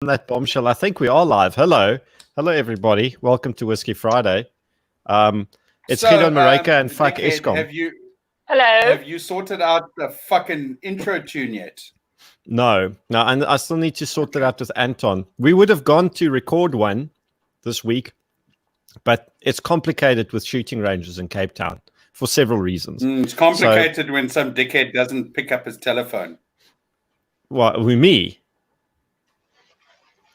that bombshell, I think we are live. Hello, everybody. Welcome to Whisky Friday. It's Gideon, Maryke, and fuck Eskom. Have you sorted out the fucking intro tune yet? No, and I still need to sort that out with Anton. We would have gone to record one this week, but it's complicated with shooting ranges in Cape Town for several reasons. It's complicated when some dickhead doesn't pick up his telephone. What, me?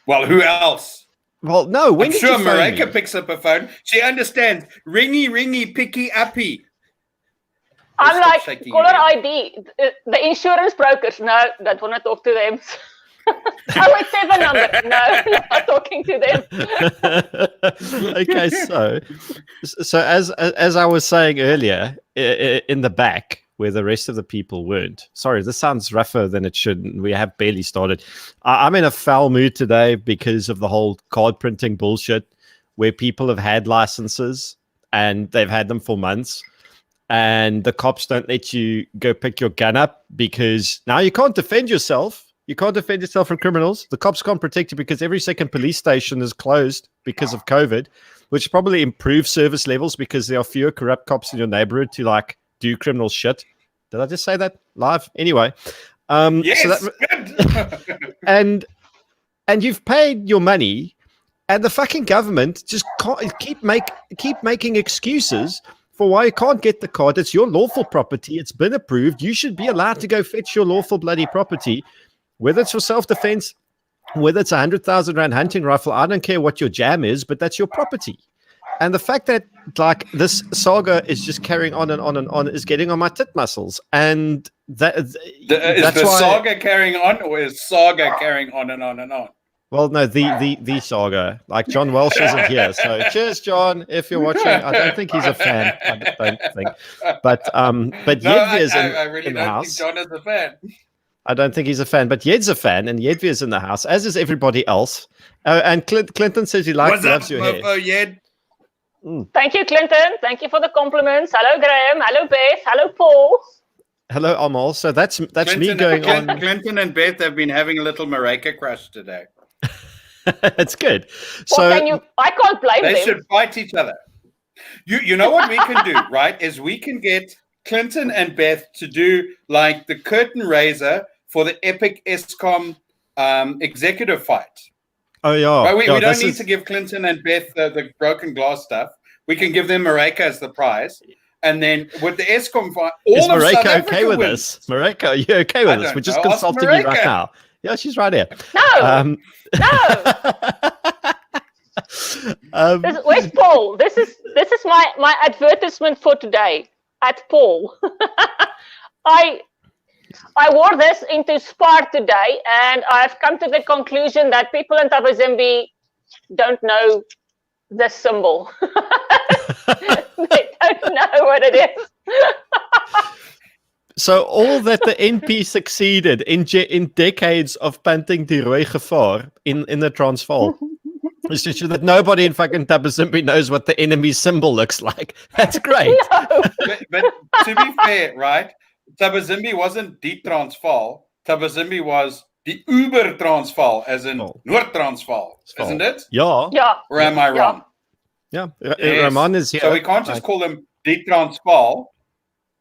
Well, who else? Well, no. I'm sure Maryke picks up a phone. She understands. Ringy, picky, uppy. I'm like, caller ID. The insurance brokers. No, don't want to talk to them. 087 number. No, not talking to them. Okay, so as I was saying earlier, in the back where the rest of the people weren't. Sorry, this sounds rougher than it should. We have barely started. I'm in a foul mood today because of the whole card printing bullshit, where people have had licenses and they've had them for months. And the cops don't let you go pick your gun up because now you can't defend yourself. You can't defend yourself from criminals. The cops can't protect you because every second police station is closed because of COVID, which probably improves service levels because there are fewer corrupt cops in your neighborhood to like do criminal shit. Did I just say that live? Anyway. Yes. So and you've paid your money and the fucking government just can't keep making excuses for why you can't get the card. It's your lawful property. It's been approved. You should be allowed to go fetch your lawful bloody property, whether it's for self-defense, whether it's 100,000 Rand hunting rifle. I don't care what your jam is, but that's your property. And the fact that like this saga is just carrying on and on and on is getting on my tit muscles. And that's why saga carrying on, or is saga carrying on and on and on? Well, no, the saga. Like John Welsh isn't here, so cheers, John. If you're watching, I don't think he's a fan. I don't think, but Yedvi is in the house. Think John is a fan. I don't think he's a fan, but Yed's a fan, and Yedvi is in the house, as is everybody else. And Clinton says he loves your hair. Yed? Thank you, Clinton. Thank you for the compliments. Hello, Graham. Hello, Beth. Hello, Paul. Hello, Amal. So that's Clinton, me going on. Clinton and Beth have been having a little Maryke crush today. That's good. Well, I can't blame them. They should fight each other. You know what we can do, right? Is we can get Clinton and Beth to do like the curtain raiser for the epic Eskom executive fight. Oh yeah. Right? We don't need to give Clinton and Beth the broken glass stuff. We can give them Maryke as the prize. And then with the Eskom fight, is Maryke okay with this? Maryke, are you okay with this? We're just consulting you right now. Yeah, she's right here. No. Where's Paul? This is my advertisement for today. At Paul. I wore this into Spar today, and I've come to the conclusion that people in Mozambique don't know this symbol. They don't know what it is. So all that the NP succeeded in decades of punting die rooi gevaar in the Transvaal is to show that nobody in fucking Mozambique knows what the enemy symbol looks like. That's great. No. But to be fair, right? Mozambique wasn't die Transvaal. Mozambique was the Uber Transvaal, as in Noord Transvaal, isn't it? Yeah. Or am I wrong? Yeah. Yes. Roman is here. So we can't just call them die Transvaal,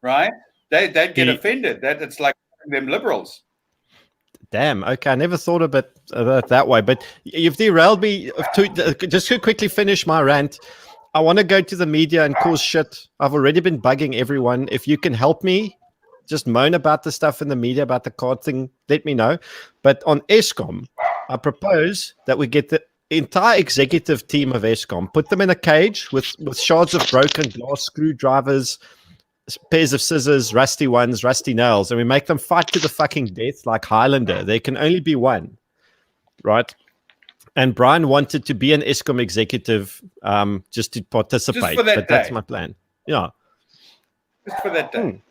right? They'd get offended. That it's like them liberals. Damn. Okay, I never thought of it that way. But you've derailed me. Just to quickly finish my rant, I want to go to the media and cause shit. I've already been bugging everyone. If you can help me, just moan about the stuff in the media about the card thing, let me know. But on Eskom, I propose that we get the entire executive team of Eskom, put them in a cage with shards of broken glass, screwdrivers, pairs of scissors, rusty ones, rusty nails, and we make them fight to the fucking death like Highlander. There can only be one, right? And Bryan wanted to be an Eskom executive just to participate, but that's my plan. Yeah. Just for that day.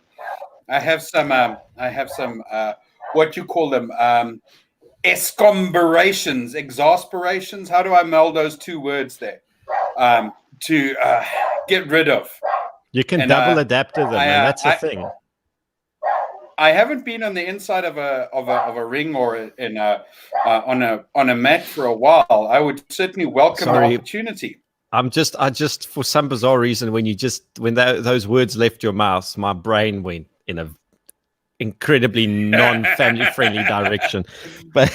I have some what you call them, Escomberations, exasperations. How do I meld those two words there? To get rid of. You can double adapter them, and that's the thing. I haven't been on the inside of a ring or in on a mat for a while. I would certainly welcome the opportunity. I just for some bizarre reason, when those words left your mouth, my brain went in a incredibly non-family friendly direction. But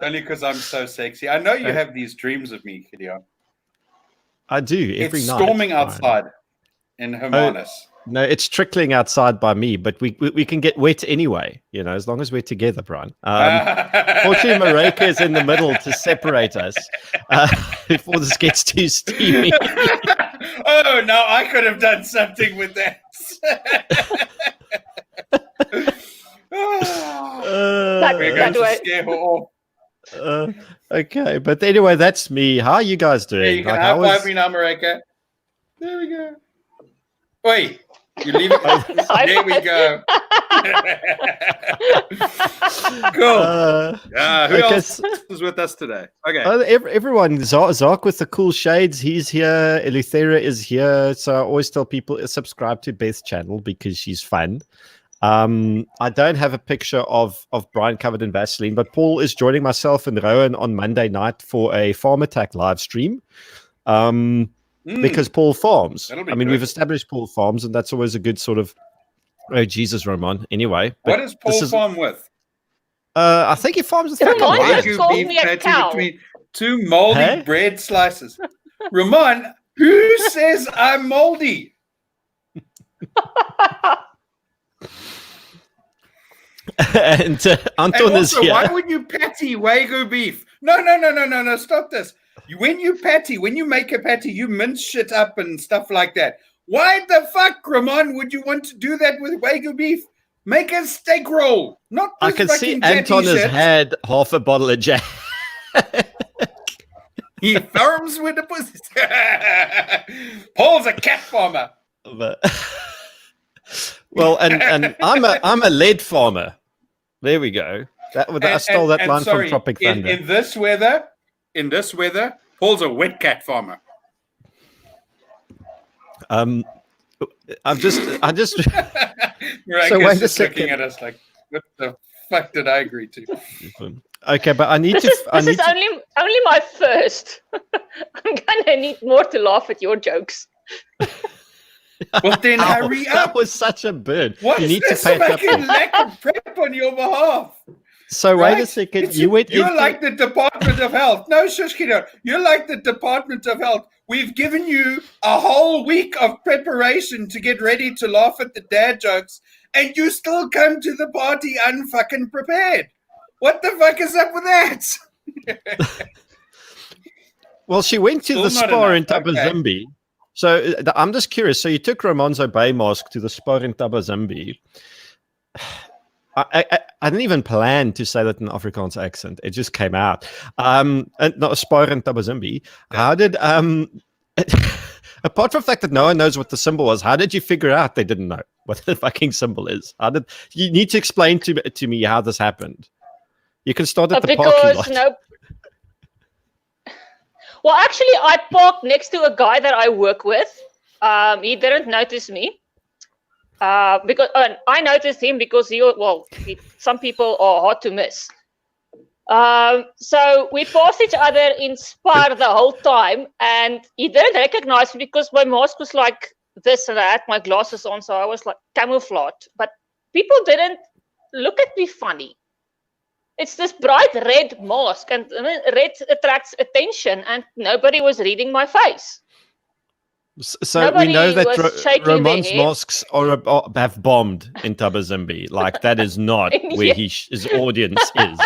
only because I'm so sexy. I know you have these dreams of me, Gideon. I do every it's night. It's storming outside in Hermanus. No, it's trickling outside by me, but we can get wet anyway, as long as we're together, Bryan. Fortunately, Maryke is in the middle to separate us before this gets too steamy. Oh, no, I could have done something with that. We're going to scare her off. Okay, but anyway, that's me. How are you guys doing? Yeah, you can high-five me now, Maryke. There we go. Wait. You leave it. There we go. Cool. Who else is with us today? Okay. Everyone. Zark with the cool shades. He's here. Eleuthera is here. So I always tell people subscribe to Beth's channel because she's fun. I don't have a picture of Bryan covered in Vaseline, but Paul is joining myself and Rowan on Monday night for a Farm Attack live stream. Because Paul farms. We've established Paul farms, and that's always a good sort of. Oh Jesus, Roman. Anyway, what does Paul farm with? I think he farms with Wagyu beef between two moldy bread slices. Ramon, who says I'm moldy? And Anton is here. Why would you patty Wagyu beef? No! Stop this. When you make a patty, you mince shit up and stuff like that. Why the fuck, Ramon, would you want to do that with Wagyu beef? Make a steak roll, not this. I can see Anton has had half a bottle of Jack. He farms with the pussy. Paul's a cat farmer. Well, and I'm a lead farmer. There we go. I stole that line from Tropic Thunder. In this weather, Paul's a wet cat farmer. I just. So wait a second. Looking at us like, what the fuck did I agree to? Okay, but I need to. This is only my first. I'm gonna need more to laugh at your jokes. Well, then hurry up. That was such a burn. What is this fucking lack of prep on your behalf? So wait a second. You're like the Department of Health. No, Shushkino. You're like the Department of Health. We've given you a whole week of preparation to get ready to laugh at the dad jokes, and you still come to the party unfucking prepared. What the fuck is up with that? Well, she went to the spa in Tabazimbi. Okay. So I'm just curious. So you took Romanzo Bay Mosque to the spa in Tabazimbi. I didn't even plan to say that in an Afrikaans accent. It just came out. And not a spa in Tabazimbi. How did apart from the fact that no one knows what the symbol was, how did you figure out they didn't know what the fucking symbol is? You need to explain to me how this happened? You can start at the parking lot. Well, actually, I parked next to a guy that I work with. He didn't notice me. Because I noticed him because some people are hard to miss. So we passed each other in Spar the whole time, and he didn't recognize me because my mask was like this, and I had my glasses on, so I was like camouflaged. But people didn't look at me funny. It's this bright red mask, and red attracts attention, and nobody was reading my face. So nobody we know that Roman's mosques have bombed in Tabazimbi. Like, that is not where his audience is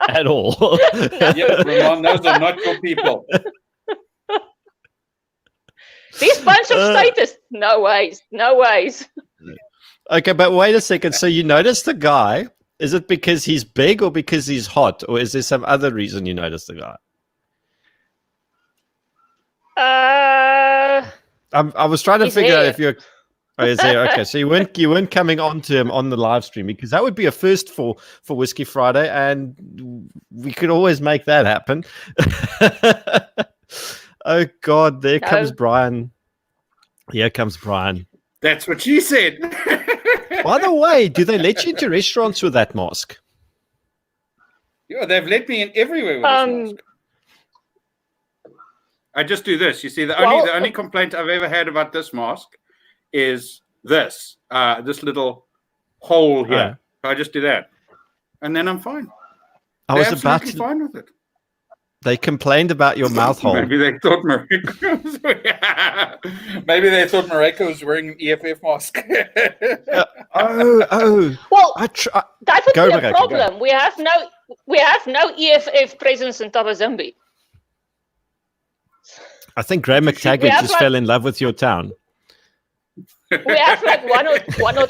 at all. Yeah, Roman, those are not your people. These bunch of status. No ways. Okay, but wait a second. So you noticed the guy. Is it because he's big or because he's hot? Or is there some other reason you noticed the guy? I was trying to figure out if you're. Oh, is there? Okay, so you weren't coming on to him on the live stream, because that would be a first for Whisky Friday, and we could always make that happen. Oh God, there comes Bryan. Here comes Bryan. That's what she said. By the way, do they let you into restaurants with that mask? Yeah, they've let me in everywhere with this mask. I just do this. You see, the only complaint I've ever had about this mask is this little hole here. So I just do that, and then I'm fine. I was about to. Fine with it. They complained about your mouth hole. Maybe they thought Maryke was wearing an EFF mask. Well, that would be a problem. We have no EFF presence in Mozambique. I think Graham McTaggart just fell in love with your town. We have like one or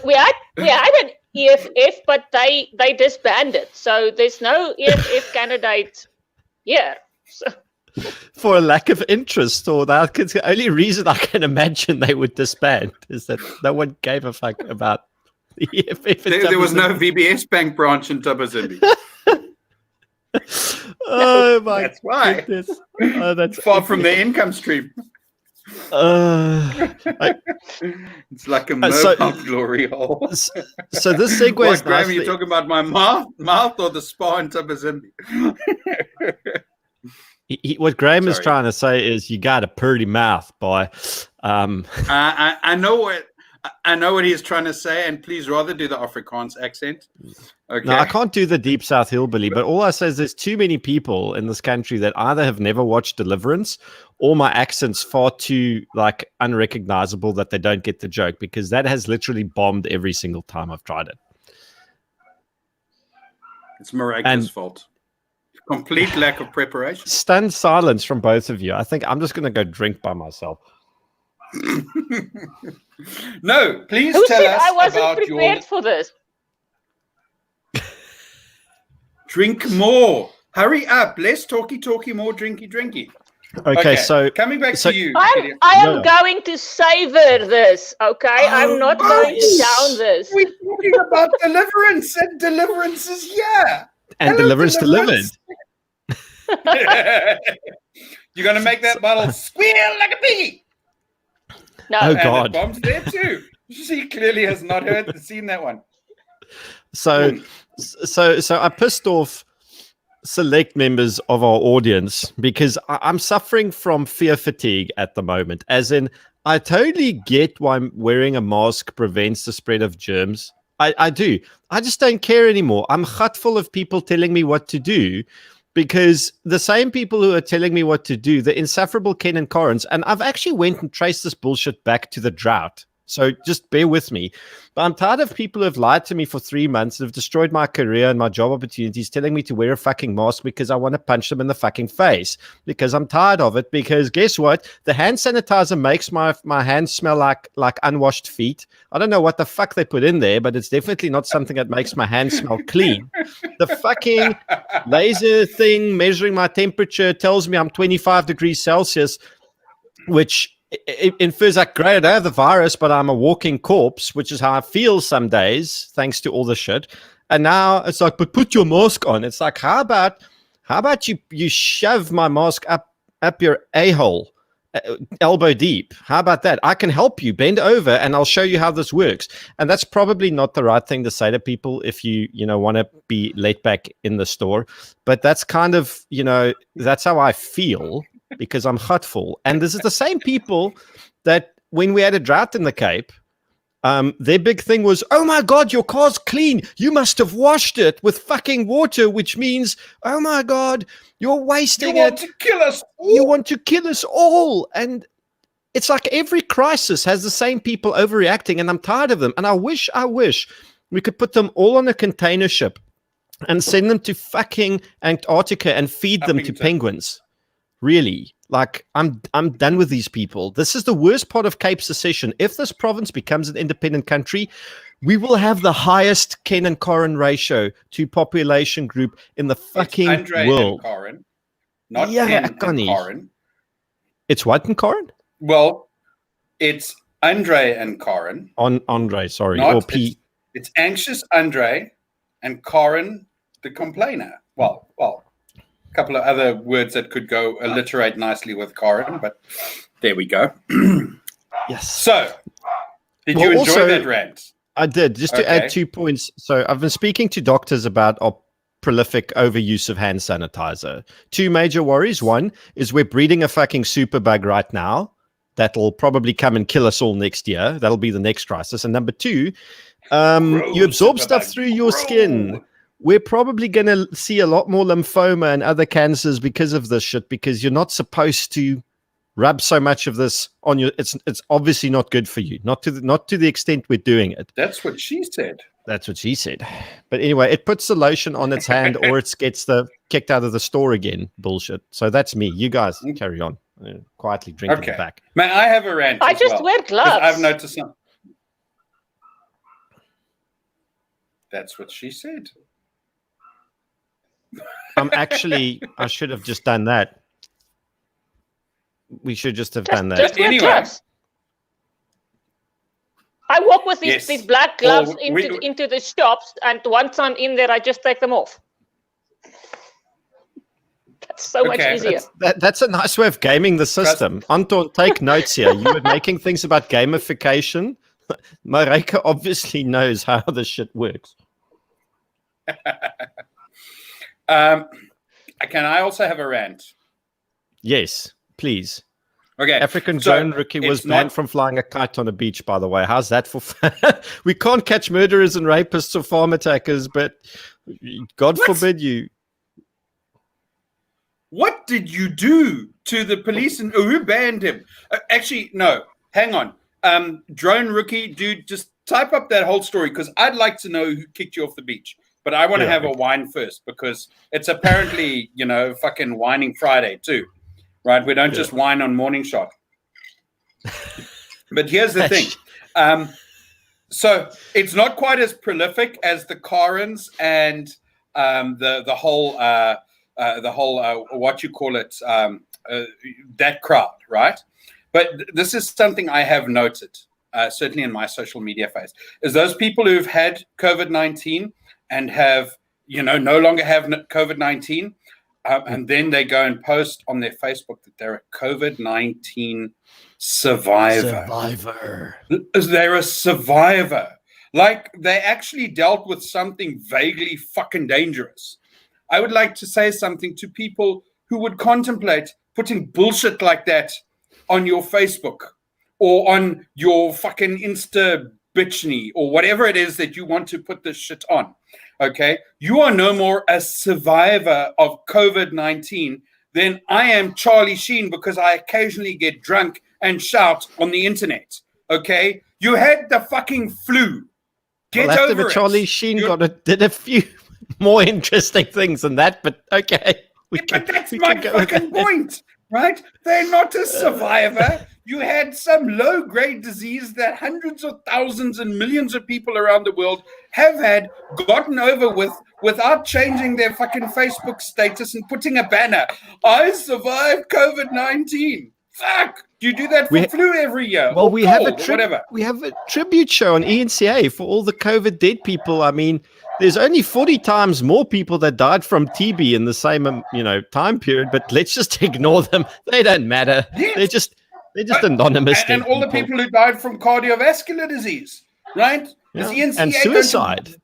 we had an EFF, but they disbanded. So there's no EFF candidate here. So. For a lack of interest, or that, because the only reason I can imagine they would disband is that no one gave a fuck about the EFF. There was no VBS Bank branch in Mozambique. Oh my That's why. goodness. Oh, that's far from their income stream. It's like a mobile glory hole. So this segue is Graham, you're talking about my mouth or the spa in Mozambique? What Graham is trying to say is you got a pretty mouth, boy. I know what he's trying to say, and please rather do the Afrikaans accent. Okay. No, I can't do the deep South hillbilly, but all I say is there's too many people in this country that either have never watched Deliverance or my accent's far too like unrecognizable that they don't get the joke, because that has literally bombed every single time I've tried it. It's Maryke's fault. Complete lack of preparation. Stunned silence from both of you. I think I'm just going to go drink by myself. No, please Who tell said us I wasn't about prepared for this? Drink more. Hurry up. Less talky, more drinky. Okay, so coming back to you. I am going to savor this, okay? I'm not going to down this. We're talking about deliverance, and deliverance is here. And deliverance delivered. You're going to make that bottle squeal like a piggy. No. Oh, and God. The bomb's there too. She clearly has not seen that one. So I pissed off select members of our audience because I'm suffering from fear fatigue at the moment. As in, I totally get why wearing a mask prevents the spread of germs. I do. I just don't care anymore. I'm full of people telling me what to do, because the same people who are telling me what to do, the insufferable Ken and Corrins, and I've actually went and traced this bullshit back to the drought. So just bear with me. But I'm tired of people who have lied to me for 3 months, and have destroyed my career and my job opportunities, telling me to wear a fucking mask because I want to punch them in the fucking face. Because I'm tired of it. Because guess what? The hand sanitizer makes my hands smell like unwashed feet. I don't know what the fuck they put in there, but it's definitely not something that makes my hands smell clean. The fucking laser thing measuring my temperature tells me I'm 25 degrees Celsius, which it infers like, great, I don't have the virus, but I'm a walking corpse, which is how I feel some days, thanks to all the shit. And now it's like, but put your mask on. It's like, how about you shove my mask up your a-hole, elbow deep? How about that? I can help you. Bend over and I'll show you how this works. And that's probably not the right thing to say to people if you want to be laid back in the store. But that's kind of, that's how I feel, because I'm hurtful. And this is the same people that when we had a drought in the Cape, their big thing was, oh my God, your car's clean. You must have washed it with fucking water, which means, oh my God, you're wasting it. You want to kill us all. You want to kill us all. And it's like every crisis has the same people overreacting, and I'm tired of them. And I wish we could put them all on a container ship and send them to fucking Antarctica and feed them to penguins. Really, like I'm done with these people. This is the worst part of Cape secession. If this province becomes an independent country, we will have the highest Ken and Corrin ratio to population group in the fucking world. And Corrin, not Ken and Corrin. It's what and Corrin? Well, it's Andre and Corrin. Andre, sorry. Or P. It's anxious Andre and Corrin the complainer. Well. Couple of other words that could go alliterate nicely with Corrin, but there we go. Yes. So, did you enjoy that rant? I did. Just to add 2 points. So I've been speaking to doctors about our prolific overuse of hand sanitizer. 2 major worries. One is we're breeding a fucking superbug right now that'll probably come and kill us all next year. That'll be the next crisis. And number 2, you absorb stuff through your skin. We're probably going to see a lot more lymphoma and other cancers because of this shit, because you're not supposed to rub so much of this on your. It's obviously not good for you. Not to the extent we're doing it. That's what she said. That's what she said. But anyway, it puts the lotion on its hand, or it gets kicked out of the store again. Bullshit. So that's me. You guys carry on. Quietly drinking it back. May I have a rant? I just wear gloves. I've noticed something. That's what she said. I should have just done that. We should just have done that. Just wear gloves. I walk with these black gloves into the shops, and once I'm in there, I just take them off. That's so much easier. That's a nice way of gaming the system. Anton, take notes here. You were making things about gamification. Maryke obviously knows how this shit works. Can I also have a rant? Yes, please. Okay. African drone rookie was banned from flying a kite on a beach, by the way. How's that for fun? We can't catch murderers and rapists or farm attackers, but God forbid you. What did you do to the police and who banned him? Actually, no. Hang on. Drone rookie, dude, just type up that whole story, because I'd like to know who kicked you off the beach. But I want to have a wine first, because it's apparently, fucking whining Friday too, right? We don't just whine on Morning Shot. But here's the thing. So it's not quite as prolific as the Karens and the whole what you call it, that crowd, right? But this is something I have noted, certainly in my social media phase, is those people who've had COVID-19 and have, no longer have COVID-19, and then they go and post on their Facebook that they're a COVID-19 survivor. They're a survivor. Like, they actually dealt with something vaguely fucking dangerous. I would like to say something to people who would contemplate putting bullshit like that on your Facebook or on your fucking Insta bitchny or whatever it is that you want to put this shit on. Okay, you are no more a survivor of COVID-19 than I am Charlie Sheen, because I occasionally get drunk and shout on the internet. Okay, you had the fucking flu. Get over it. Charlie Sheen did a few more interesting things than that, but okay. But that's my fucking point, right? They're not a survivor. You had some low-grade disease that hundreds of thousands and millions of people around the world have gotten over without changing their fucking Facebook status and putting a banner. I survived COVID-19. Fuck! Do you do that for flu every year? Well, we have a tribute show on ENCA for all the COVID dead people. I mean, there's only 40 times more people that died from TB in the same time period, but let's just ignore them. They don't matter. Yes. They're just anonymous. And all the people who died from cardiovascular disease, right? Yeah. And suicide.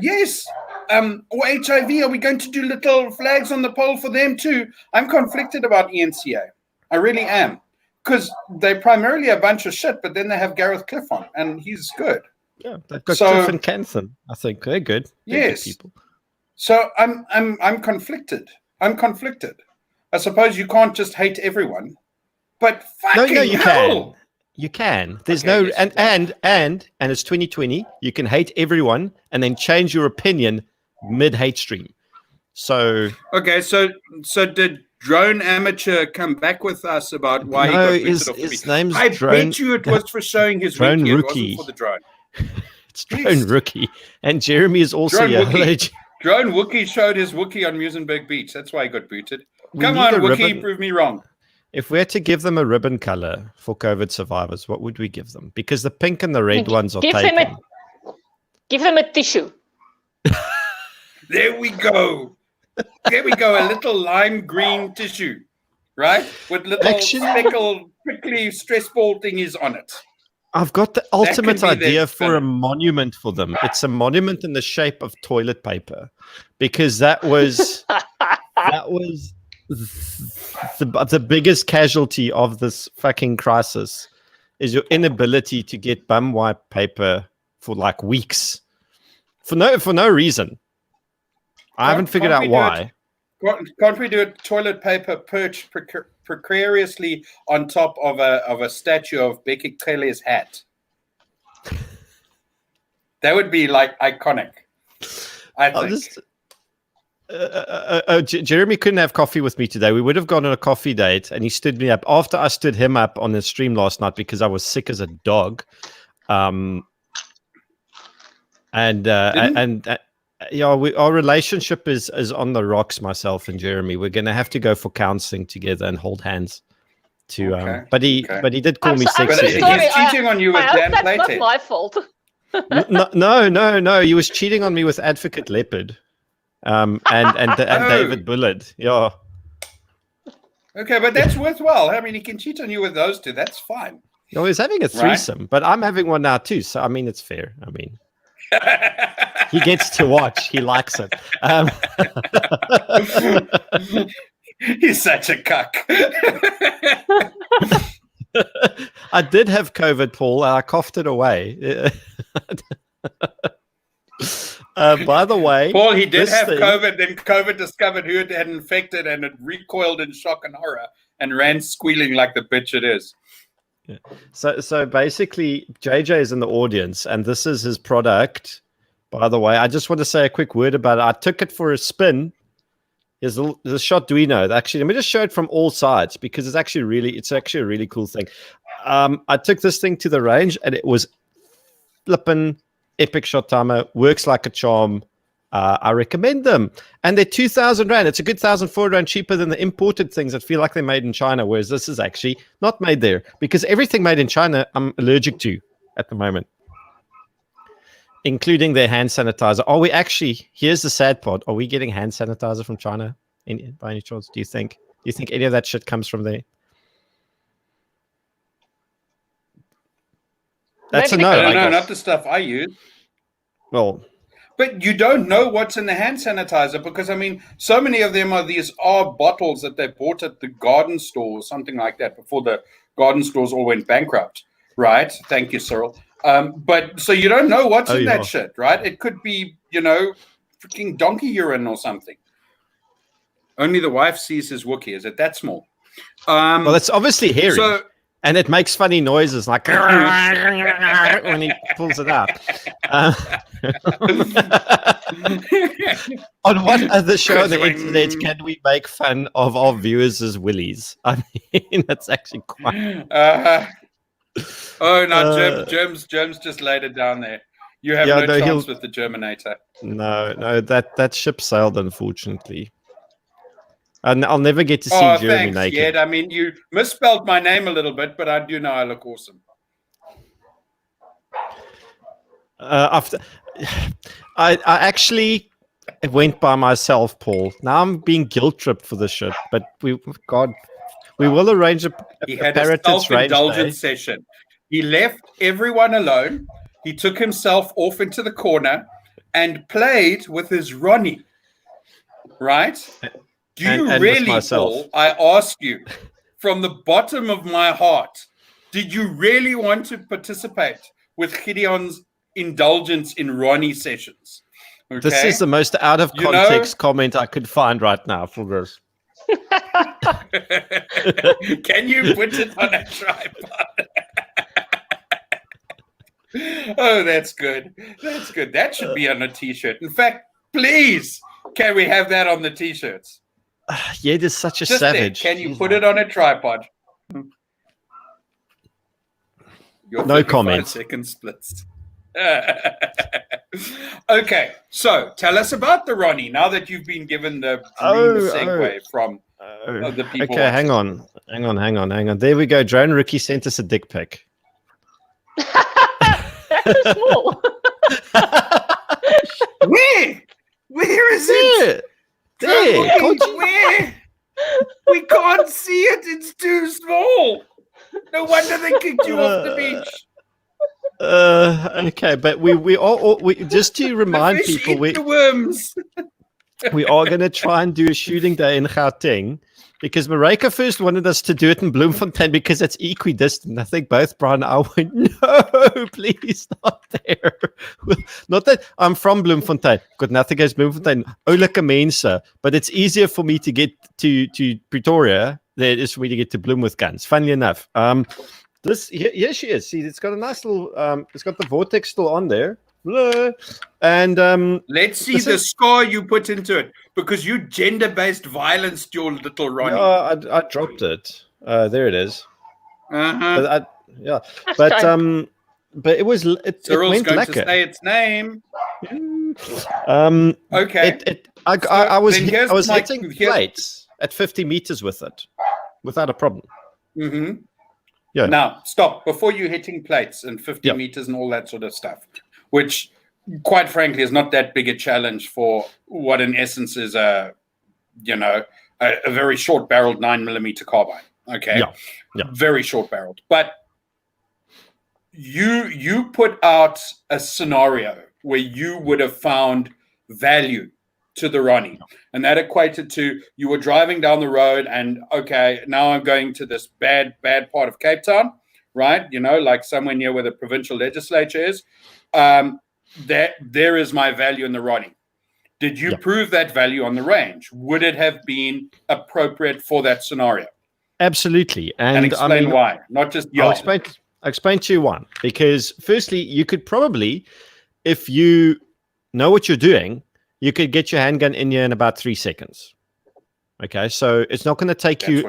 Yes. Or HIV. Are we going to do little flags on the pole for them too? I'm conflicted about ENCA. I really am. Because they're primarily a bunch of shit, but then they have Gareth Cliff on, and he's good. Yeah, they've got Cliff and Canson. I think they're good. They're good people. So I'm conflicted. I suppose you can't just hate everyone. But fucking no, you hell. can. You can. There's and it's 2020. You can hate everyone and then change your opinion mid-hate stream. So did Drone Amateur come back with us about why he got booted off the beach? Name's I Drone, bet you it was for showing his Drone rookie. It wasn't for the drone. It's Drone Rookie. And Jeremy is also Drone Wookie showed his Wookie on Musenberg Beach. That's why he got booted. Come on, Wookie, prove me wrong. If we had to give them a ribbon color for COVID survivors, what would we give them? Because the pink and the red ones are taken. Give them a tissue. There we go. A little lime green tissue, right? With little speckled, prickly stress ball thingies on it. I've got the could ultimate be their idea for a spin. monument for them. It's a monument in the shape of toilet paper, because that was the biggest casualty of this fucking crisis is your inability to get bum wipe paper for like weeks for no reason. I haven't figured out why. Can't we do a toilet paper perched precariously on top of a statue of Becky Kelly's hat? That would be like iconic. I think. Jeremy couldn't have coffee with me today. We would have gone on a coffee date, and he stood me up after I stood him up on the stream last night because I was sick as a dog. Our relationship is on the rocks. Myself and Jeremy, we're going to have to go for counseling together and hold hands. But he did call me sexy. But he's cheating on you with Dan That's Playtech. not my fault. No. He was cheating on me with Advocate Leopard, and David Bullard. Yeah. Okay, but that's worthwhile. I mean, he can cheat on you with those two. That's fine. No, he's having a threesome, but I'm having one now too. So I mean, it's fair. I mean, he gets to watch. He likes it. He's such a cuck. I did have COVID, Paul, and I coughed it away. By the way, Paul, he did have COVID, then COVID discovered who it had infected, and it recoiled in shock and horror and ran squealing like the bitch it is. Yeah. So basically, JJ is in the audience, and this is his product. By the way, I just want to say a quick word about it. I took it for a spin. There's a shot Duino. Actually, let me just show it from all sides because it's actually a really cool thing. I took this thing to the range, and it was flippin' epic shot timer. Works like a charm. I recommend them. And they're 2,000 Rand. It's a good 1,400 Rand cheaper than the imported things that feel like they're made in China, whereas this is actually not made there. Because everything made in China, I'm allergic to at the moment, including their hand sanitizer. Are we actually, here's the sad part, are we getting hand sanitizer from China by any chance? Do you think any of that shit comes from there? That's Maybe a no. I don't know, not the stuff I use. Well, but you don't know what's in the hand sanitizer because, I mean, so many of them are these bottles that they bought at the garden store or something like that before the garden stores all went bankrupt, right? Thank you, Cyril. But so you don't know what's in that shit, right? It could be, freaking donkey urine or something. Only the wife sees his Wookiee. Is it that small? Well, it's obviously hairy. And it makes funny noises like when he pulls it up. On what other show on the internet can we make fun of our viewers as willies? I mean, that's actually quite... Germs just laid it down there. You have no chance with the Germinator. No, that ship sailed, unfortunately. And I'll never get to see Jeremy naked. Yet. I mean, you misspelled my name a little bit, but I do know I look awesome. I actually went by myself, Paul. Now I'm being guilt tripped for this shit. But we will arrange He had a self-indulgence session. He left everyone alone. He took himself off into the corner and played with his Roni. Right? Do you really, Paul, I ask you, from the bottom of my heart, did you really want to participate with Gideon's indulgence in Roni sessions? Okay? This is the most out of context comment I could find right now for this. Can you put it on a tripod? Oh, that's good. That's good. That should be on a t-shirt. In fact, please, can we have that on the t-shirts? Yed is such a savage. Can you put it on a tripod? No comment. Second splits. Okay, so tell us about the Roni. Now that you've been given the segue from the people. Okay, hang on. There we go. Drone Rookie sent us a dick pic. That's so small. Where is it? Where? We can't see it. It's too small. No wonder they kicked you off the beach. Okay, but we just to remind The fish people, eat the worms. we are going to try and do a shooting day in Gauteng because Maryke first wanted us to do it in Bloemfontein because it's equidistant. I think both Bryan and I went, no, please, not there. Not that I'm from Bloemfontein. Got nothing against Bloemfontein. Oulike mense, but it's easier for me to get to Pretoria than it is for me to get to Bloem with guns. Funnily enough. This here she is. See, it's got a nice little it's got the vortex still on there. And let's see the score you put into it, because you gender-based violence your little Ronnie. Yeah, I dropped it. There it is. Uh-huh. But it was it Cyril's went going lekker. to say its name. Okay. I was hitting here's- plates at 50 meters with it without a problem. Mm-hmm. Yeah. Now, stop. Before you hitting plates and 50 meters and all that sort of stuff, which, quite frankly, is not that big a challenge for what in essence is a very short-barreled 9mm carbine. Okay? Yeah. Very short-barreled. But you put out a scenario where you would have found value to the Roni, and that equated to you were driving down the road and okay, now I'm going to this bad part of Cape Town, right? Like somewhere near where the provincial legislature is. There is my value in the Roni. Did you prove that value on the range? Would it have been appropriate for that scenario? Absolutely, and explain why, not just I'll explain to you one, because firstly, you could probably, if you know what you're doing, you could get your handgun in here in about 3 seconds. Okay, so it's not going to take you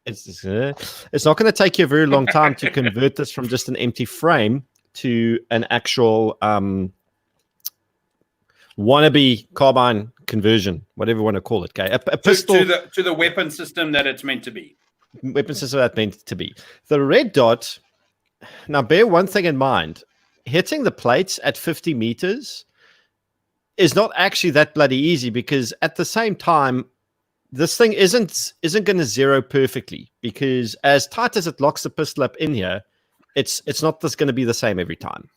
it's not going to take you a very long time to convert this from just an empty frame to an actual wannabe carbine conversion, whatever you want to call it. Okay, a pistol to the weapon system that it's meant to be. Weapon system that's meant to be. The red dot. Now, bear one thing in mind: hitting the plates at 50 meters is not actually that bloody easy, because at the same time, this thing isn't going to zero perfectly, because as tight as it locks the pistol up in here, it's not just going to be the same every time.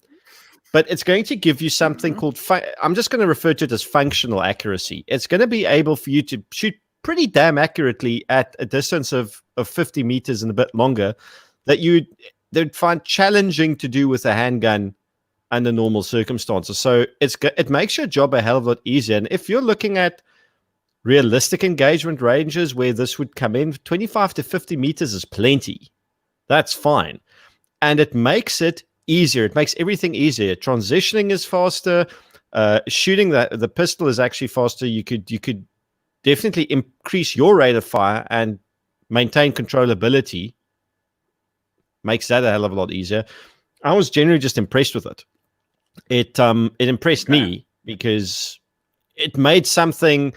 But it's going to give you something called, I'm just going to refer to it as functional accuracy. It's going to be able for you to shoot pretty damn accurately at a distance of 50 meters and a bit longer that they'd find challenging to do with a handgun under normal circumstances. So it makes your job a hell of a lot easier. And if you're looking at realistic engagement ranges where this would come in, 25 to 50 meters is plenty. That's fine. And it makes it easier. It makes everything easier. Transitioning is faster. Shooting the pistol is actually faster. You could definitely increase your rate of fire and maintain controllability. Makes that a hell of a lot easier. I was generally just impressed with it. It impressed me because it made something.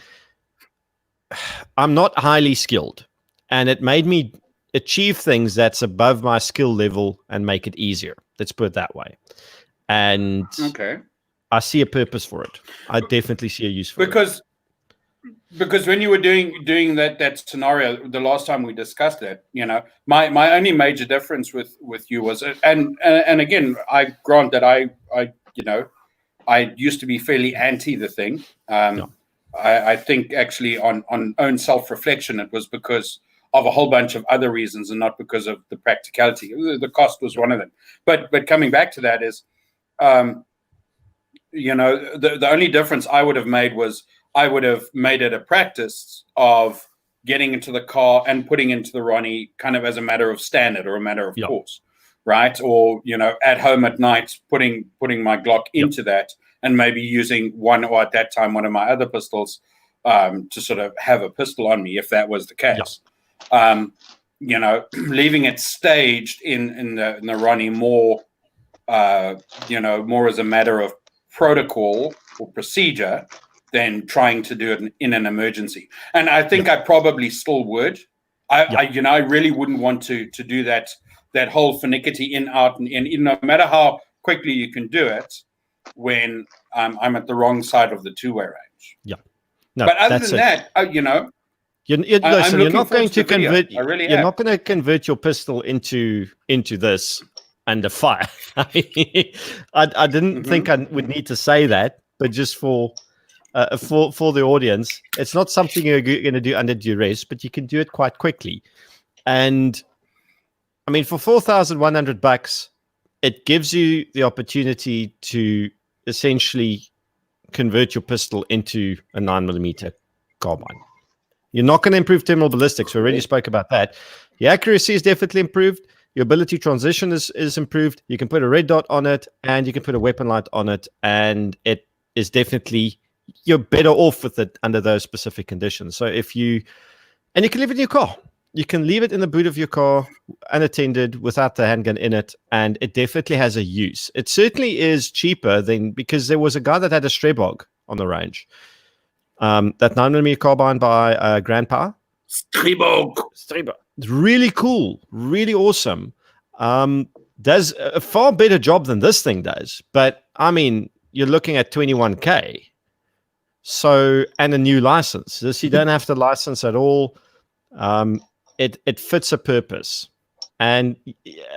I'm not highly skilled, and it made me achieve things that's above my skill level and make it easier. Let's put it that way. And I see a purpose for it. I definitely see a use for it. Because when you were doing that scenario the last time we discussed it, my only major difference with you was, and again, I grant that I used to be fairly anti the thing. I think actually on own self-reflection, it was because of a whole bunch of other reasons and not because of the practicality. The cost was one of them. But coming back to that is, the only difference I would have made was I would have made it a practice of getting into the car and putting into the Roni kind of as a matter of standard or a matter of course, right? Or, at home at night, putting my Glock into that and maybe using one, or at that time, one of my other pistols to sort of have a pistol on me if that was the case. Leaving it staged in the Roni more, more as a matter of protocol or procedure than trying to do it in an emergency. And I think I probably still would. I really wouldn't want to do that whole finicky in, out, and in, no matter how quickly you can do it when I'm at the wrong side of the two-way range. Yeah. No, but other than that, you're not going to convert. I really you're not going to convert your pistol into this under fire. I didn't think I would need to say that, but just for the audience, it's not something you're going to do under duress, but you can do it quite quickly. And I mean, for $4,100, it gives you the opportunity to essentially convert your pistol into a 9mm carbine. You're not going to improve terminal ballistics. We already spoke about that. The accuracy is definitely improved. Your ability transition is improved. You can put a red dot on it, and you can put a weapon light on it, and it is definitely, you're better off with it under those specific conditions. So and you can leave it in your car. You can leave it in the boot of your car unattended without the handgun in it, and it definitely has a use. It certainly is cheaper because there was a guy that had a Strebog on the range. That 9mm carbine by Grandpa. Strebog. It's really cool, really awesome. Does a far better job than this thing does. But I mean, you're looking at $21,000. So, and a new license. This you don't have to license at all. It fits a purpose, and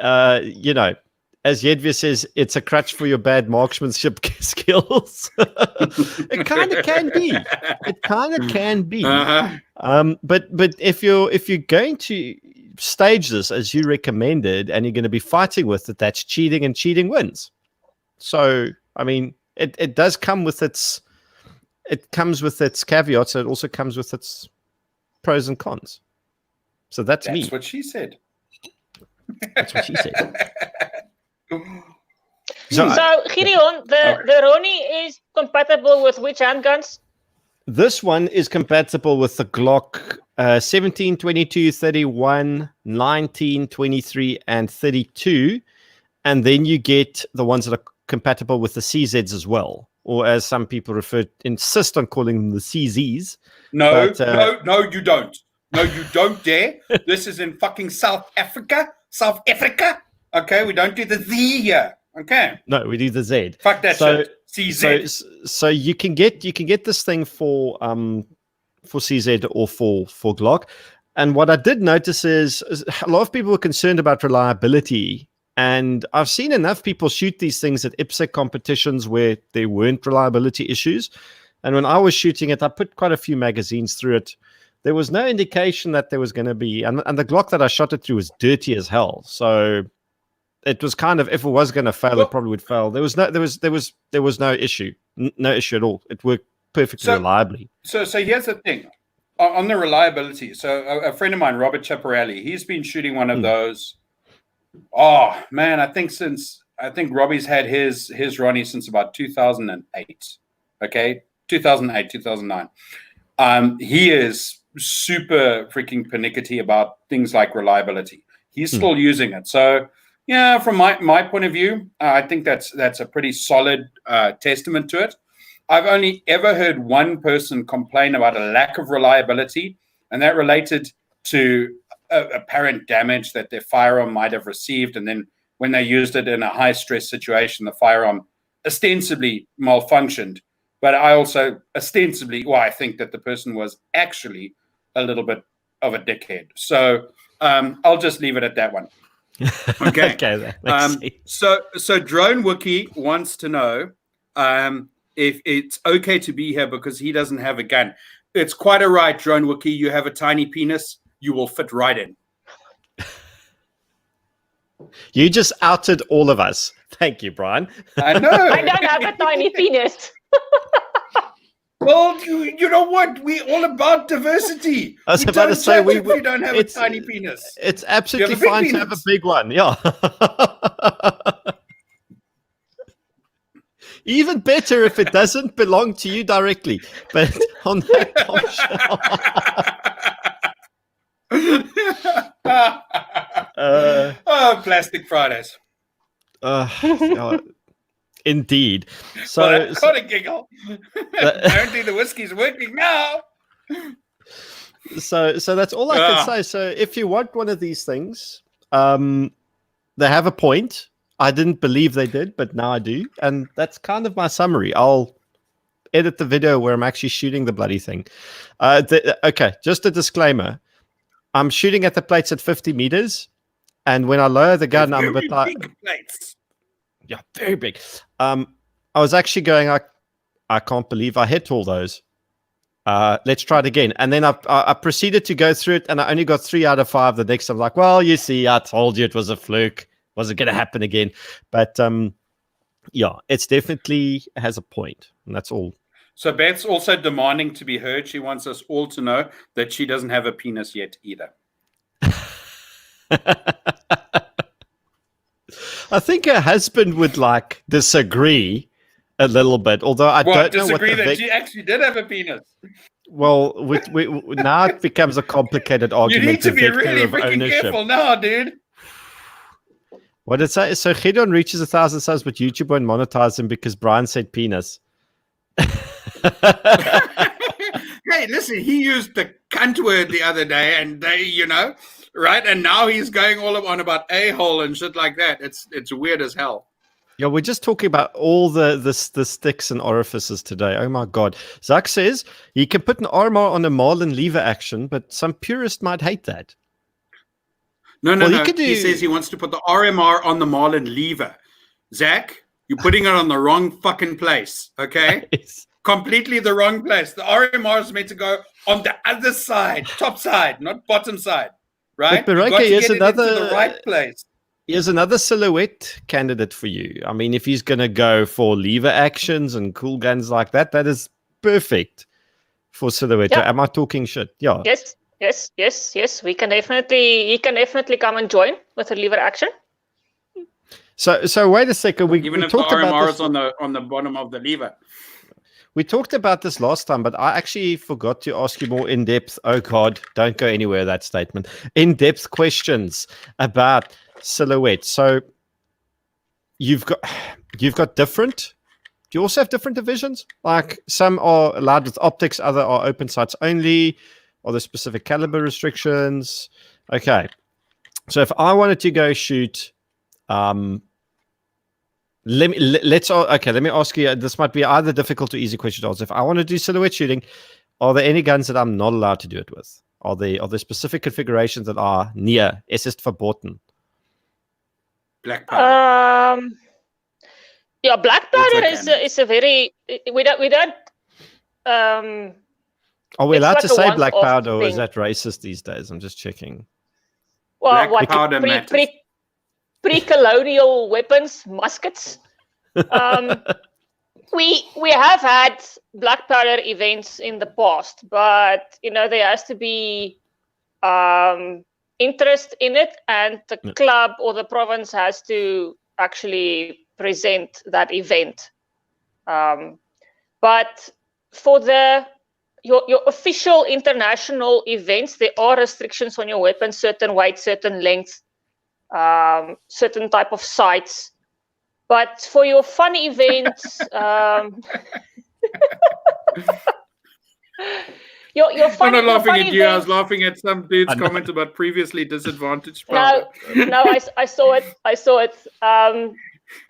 as Jedwia says, it's a crutch for your bad marksmanship skills. It kind of can be. It kind of can be. Uh-huh. But if you're going to stage this as you recommended, and you're going to be fighting with it, that's cheating, and cheating wins. So I mean, it does come with its caveats. It also comes with its pros and cons. So that's me. That's what she said. That's what she said. So Gideon, the Roni is compatible with which handguns? This one is compatible with the Glock 17, 22, 31, 19, 23, and 32. And then you get the ones that are compatible with the CZs as well. Or as some people insist on calling them the CZs. No, you don't. No, you don't dare. This is in fucking South Africa. South Africa. Okay, we don't do the Z here. Okay. No, we do the Z. Fuck that shit. CZ. So you can get this thing for CZ or for Glock. And what I did notice is a lot of people were concerned about reliability. And I've seen enough people shoot these things at IPSC competitions where there weren't reliability issues. And when I was shooting it, I put quite a few magazines through it. There was no indication that there was going to be, and the Glock that I shot it through was dirty as hell. So it was kind of, if it was going to fail, it probably would fail. There was no issue, no issue at all. It worked perfectly reliably. So here's the thing on the reliability. So a friend of mine, Robert Chaparelli, he's been shooting one of those. Oh man, I think Robbie's had his Roni since about 2008. Okay, 2008, 2009. He is super freaking pernickety about things like reliability. He's still using it. So yeah, from my point of view, I think that's a pretty solid testament to it. I've only ever heard one person complain about a lack of reliability, and that related to apparent damage that their firearm might have received, and then when they used it in a high stress situation, the firearm ostensibly malfunctioned. But I also ostensibly, I think that the person was actually a little bit of a dickhead. So I'll just leave it at that one. Okay. Okay. So Drone Wookie wants to know if it's okay to be here because he doesn't have a gun. It's quite all right, Drone Wookie. You have a tiny penis. You will fit right in. You just outed all of us. Thank you, Bryan. I know. I don't have a tiny penis. Well, you know what? We're all about diversity. I was about to say we don't have a tiny penis. It's absolutely fine to have a big one. Yeah. Even better if it doesn't belong to you directly. But on that Plastic Fridays. Indeed. So I got a giggle. Apparently the whiskey's working now. So that's all I can say. So if you want one of these things, they have a point. I didn't believe they did, but now I do. And that's kind of my summary. I'll edit the video where I'm actually shooting the bloody thing. Okay, just a disclaimer. I'm shooting at the plates at 50 meters. And when I lower the gun, I'm a Very bit like, big plates. yeah, very big. I was actually going, I can't believe I hit all those. Let's try it again. And then I proceeded to go through it, and I only got 3 out of 5. The next, I'm like, well, you see, I told you it was a fluke. Wasn't going to happen again. But yeah, it's definitely has a point, and that's all. So Beth's also demanding to be heard. She wants us all to know that she doesn't have a penis yet either. I think her husband would like disagree a little bit, although I don't know what disagree that she actually did have a penis. Well, now it becomes a complicated You argument. need to be vector really of freaking ownership. careful now, dude. What did it say? So Gideon reaches 1,000 subs, but YouTube won't monetize him because Bryan said penis. Hey, listen, he used the cunt word the other day, and right? And now he's going all on about a-hole and shit like that. It's weird as hell. Yeah, we're just talking about all the sticks and orifices today. Oh my god. Zach says he can put an RMR on a marlin lever action, but some purist might hate that. No. He says he wants to put the RMR on the marlin lever. Zach, you're putting it on the wrong fucking place, okay? Nice. Completely the wrong place. The RMR is meant to go on the other side, top side, not bottom side, right? But You've got Maryke, to here's get it into the right place. Here's another silhouette candidate for you. I mean, if he's going to go for lever actions and cool guns like that, that is perfect for silhouette. Yeah. Am I talking shit? Yeah. Yes. He can definitely come and join with a lever action. So wait a second. We Even if talked the about RMR this. is on the bottom of the lever. We talked about this last time, but I actually forgot to ask you more in-depth. Oh God, don't go anywhere, that statement. In-depth questions about silhouette. So you've got different. Do you also have different divisions? Like some are allowed with optics, other are open sights only. Are there specific caliber restrictions? Okay. So if I wanted to go shoot, let me ask you. This might be either difficult or easy question to answer. If I want to do silhouette shooting, are there any guns that I'm not allowed to do it with? Are there specific configurations that are near? Es ist verboten. Black powder. Yeah, black powder is a very we don't. Are we It's allowed like to a say once-off black powder, or is thing. that racist these days? I'm just checking. Well, Black powder matters. Pre-colonial weapons, muskets. We have had black powder events in the past, but there has to be interest in it, and the club or the province has to actually present that event. But for your official international events, there are restrictions on your weapon, certain weight, certain length, certain type of sights. But for your fun events, your fun, I'm not laughing your fun at you. I was events, laughing at some dude's comment about previously disadvantaged powder. No, I saw it.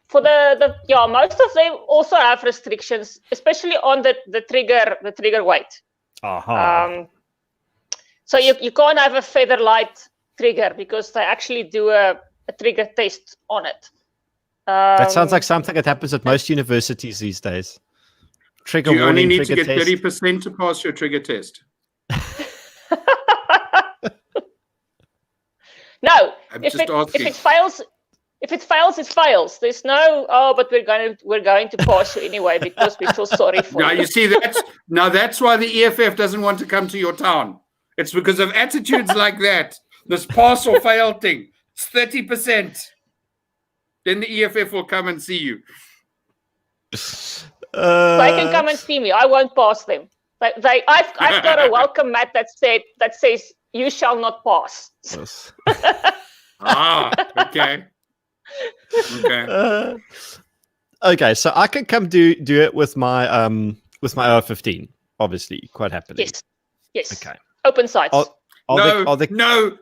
For most of them also have restrictions, especially on the trigger weight. So you can't have a feather light trigger because they actually do a trigger test on it. That sounds like something that happens at most universities these days. Trigger You warning, only need to trigger get test. 30% to pass your trigger test. No, I'm if just asking. it fails, it fails. There's no but we're going to pass you anyway because we feel sorry for Now you. you see that's why the EFF doesn't want to come to your town. It's because of attitudes like that. This pass or fail thing. It's 30%. Then the EFF will come and see you. They can come and see me. I won't pass them. I've got a welcome mat that says you shall not pass. Yes. Okay. Okay. Okay, so I can come do it with my AR-15, obviously, quite happily. Yes. Okay. Open sights. No,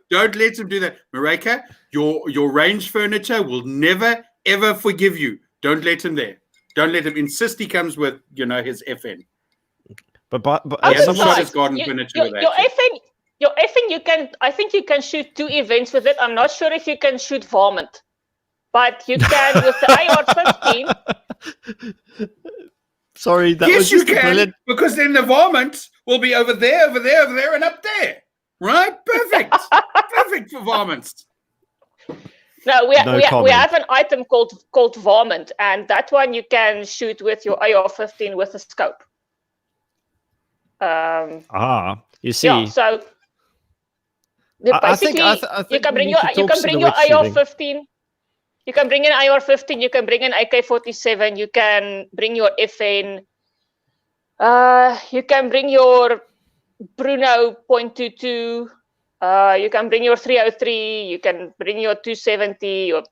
don't let him do that. Maryke, your range furniture will never, ever forgive you. Don't let him there. Don't let him insist he comes with, his FN. But He hasn't shot his sights. garden furniture with that. your effing, I think you can shoot 2 events with it. I'm not sure if you can shoot varmint, but you can with the AR-15. Sorry, that yes, was you just can, brilliant. because then the varmint will be over there, and up there. Right? Perfect. Perfect for varmints. No, we comment. have an item called varmint, and that one you can shoot with your AR-15 with a scope. You see. Yeah, so basically, I think you can bring we your need to talk AR-15. You can bring an AR-15. You can bring an AK-47. You can bring your FN. You can bring your Bruno .22. You can bring your 303. You can bring your 270 or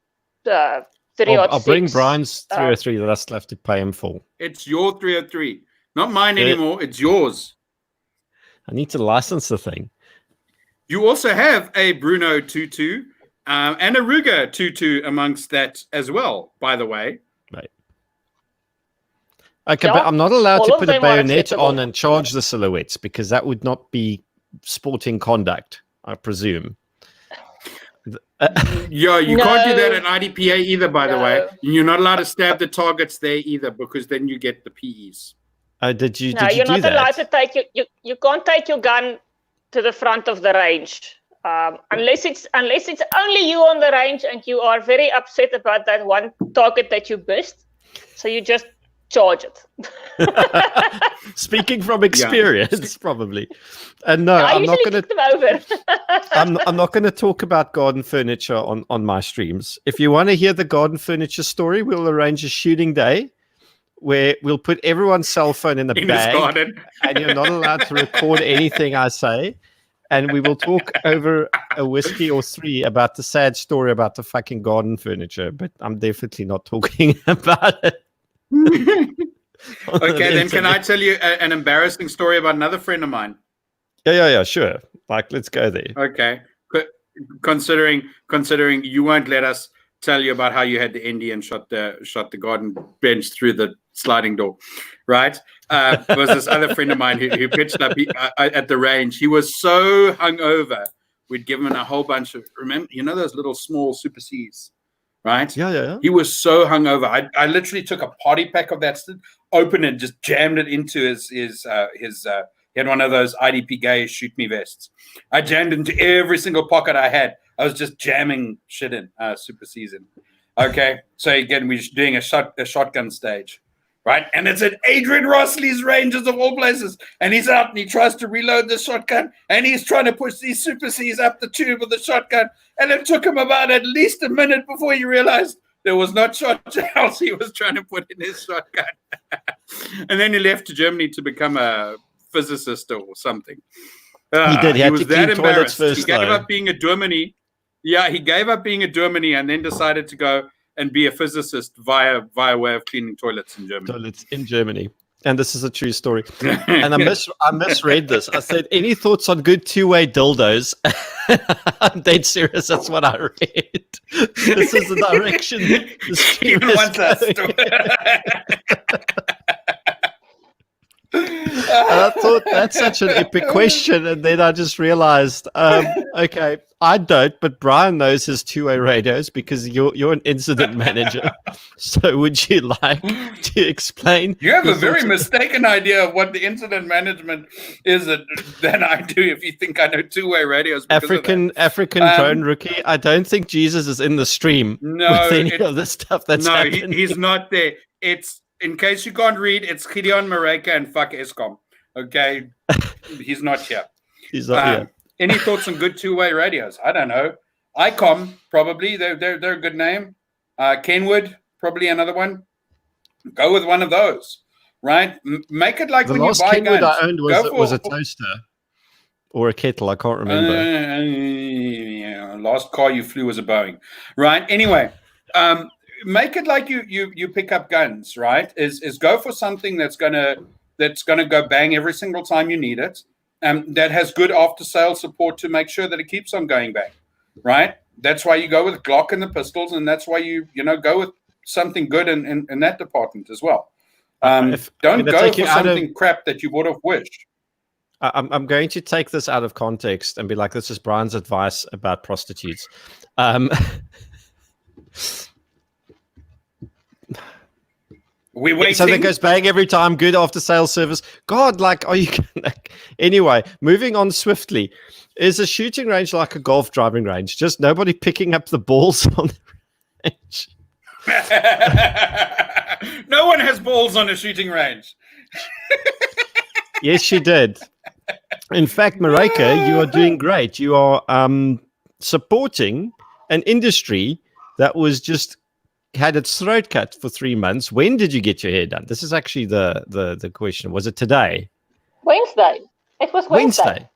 306. I'll bring Brian's 303 that I still have to pay him for. It's your 303, not mine anymore. It's yours. I need to license the thing. You also have a Bruno 22 and a Ruger 22 amongst that as well, by the way. Right. Okay, but I'm not allowed to put a bayonet on and charge the silhouettes, because that would not be sporting conduct, I presume. Yeah, you can't do that at IDPA either, by the way. You're not allowed to stab the targets there either, because then you get the PEs. Did you you're do not that? allowed to take you can't take your gun to the front of the range, unless it's only you on the range and you are very upset about that one target that you missed, so you just charge it. Speaking from experience, probably. And no, I'm not going to. I'm not going to talk about garden furniture on my streams. If you want to hear the garden furniture story, we'll arrange a shooting day where we'll put everyone's cell phone in a bag, and you're not allowed to record anything I say. And we will talk over a whiskey or 3 about the sad story about the fucking garden furniture. But I'm definitely not talking about it. Okay, then can I tell you an embarrassing story about another friend of mine? Yeah, sure. Like, let's go there. Okay. Considering you won't let us tell you about how you had the Indian shot the garden bench through the sliding door, right? There was this other friend of mine who pitched up at the range. He was so hungover. We'd given him a whole bunch of, remember, those little small Super Cs, right? Yeah. He was so hungover. I literally took a party pack of that, opened it, just jammed it into his he had one of those IDP gay shoot me vests. I jammed into every single pocket I had. I was just jamming shit in Super Season. Okay, so again, we're just doing a shotgun stage, right? And it's at Adrian Rossley's ranges of all places. And he's out and he tries to reload the shotgun, and he's trying to push these Super Cs up the tube of the shotgun. And it took him about at least a minute before he realized there was not shot shells he was trying to put in his shotgun. And then he left to Germany to become a physicist or something. He did. He was that embarrassed. He gave up being a dominee. Yeah, he gave up being a dominee and then decided to go and be a physicist via way of cleaning toilets in Germany. And this is a true story. And I misread this. I said, any thoughts on good 2-way dildos? I'm dead serious. That's what I read. This is the direction the stream And I thought that's such an epic question, and then I just realized, okay, I don't, but Bryan knows his 2-way radios because you're an incident manager. So would you like to explain? You have a very mistaken idea of what the incident management is than I do. If you think I know 2-way radios, African drone rookie. I don't think Jesus is in the stream with any of the stuff that's happening. He's not there. It's, in case you can't read, it's Gideon, Maryke, and fuck Eskom. Okay, he's not here. He's not here. Any thoughts on good 2-way radios? I don't know. ICOM, probably. They're a good name. Kenwood, probably another one. Go with one of those, right? Make it like when you buy guns. The last Kenwood I owned was a toaster or a kettle. I can't remember. Last car you flew was a Boeing, right? Anyway, make it like you pick up guns, right? Is go for something that's gonna go bang every single time you need it. That has good after-sale support to make sure that it keeps on going back, right? That's why you go with Glock and the pistols, and that's why you go with something good in that department as well. Don't go for something crap that you would have wished. I'm going to take this out of context and be like, this is Brian's advice about prostitutes. We're waiting. So that goes bang every time. Good after sales service. God, like, are you anyway? Moving on swiftly. Is a shooting range like a golf driving range? Just nobody picking up the balls on the range. No one has balls on a shooting range. Yes, she did. In fact, Maryke, you are doing great. You are supporting an industry that was just had its throat cut for 3 months. When did you get your hair done? This is actually the question. Was it today? Wednesday. It was Wednesday.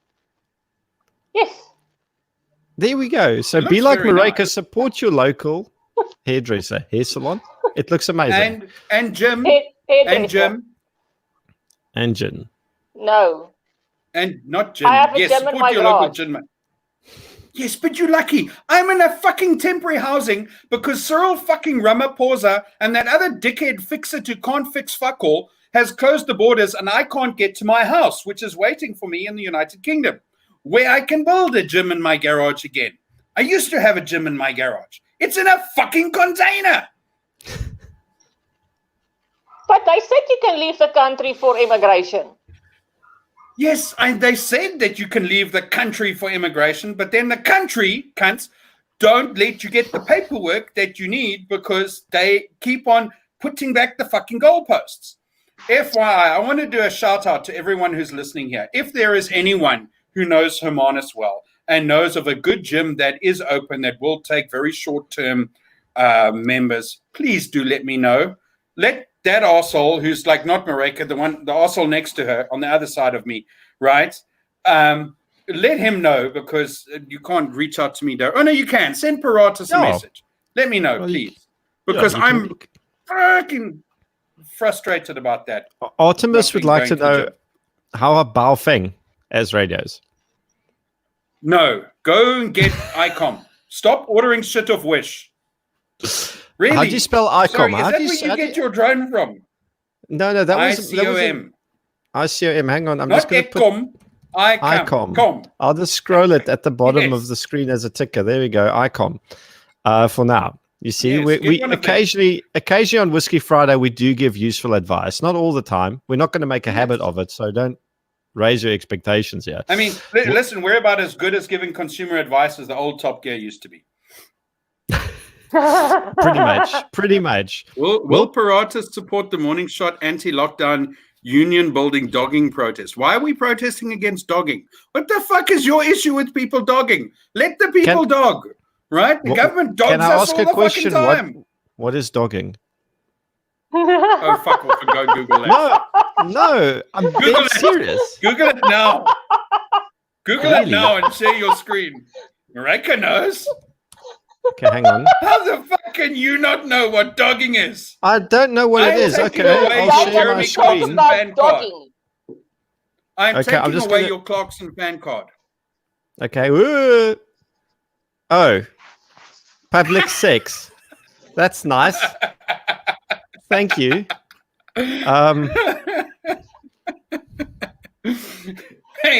Yes. There we go. So be like Maryke, nice. Support your local hairdresser, hair salon. It looks amazing. And Jim. And Jim. And Jim. No. And not Jim. I have a yes, gym support in my your garage. local gym. Yes, but you're lucky. I'm in a fucking temporary housing because Cyril fucking Ramaphosa and that other dickhead fixer who can't fix fuck all has closed the borders and I can't get to my house, which is waiting for me in the United Kingdom, where I can build a gym in my garage again. I used to have a gym in my garage. It's in a fucking container. But they said you can leave the country for immigration. Yes, they said that you can leave the country for immigration, but then the country, cunts, don't let you get the paperwork that you need because they keep on putting back the fucking goalposts. FYI, I want to do a shout out to everyone who's listening here. If there is anyone who knows Hermanus well and knows of a good gym that is open that will take very short-term members, please do let me know. Let that arsehole who's like not Maryke, the arsehole next to her on the other side of me, right? Let him know because you can't reach out to me there. Oh, no, you can. Send Paratus a message. Let me know, please. Because I'm fucking frustrated about that. Artemis would like to know how are Baofeng as radios? No, go and get ICOM. Stop ordering shit off Wish. Really? How do you spell ICOM? Sorry, is that where you get your drone from? No, that was ICOM. ICOM. Hang on, I'm not just going to put ICOM. I'll just scroll it at the bottom of the screen as a ticker. There we go, ICOM. For now, you see, we occasionally on Whisky Friday we do give useful advice. Not all the time. We're not going to make a habit of it, so don't raise your expectations here. I mean, listen, we're about as good as giving consumer advice as the old Top Gear used to be. Pretty much. Will Paratus support the Morning Shot anti-lockdown union building dogging protest? Why are we protesting against dogging? What the fuck is your issue with people dogging? Let the people dog, right? The government dogs us all the fucking time. What is dogging? Oh, fuck off and go Google that. No, I'm being serious. Google it now. Google it now and share your screen. Maryke knows. Okay, hang on. How the fuck can you not know what dogging is? I don't know what it is. Okay, I'll share my screen. I'm taking away your Clarkson fan card. Okay. Woo. Oh, public sex. That's nice. Thank you. Hey,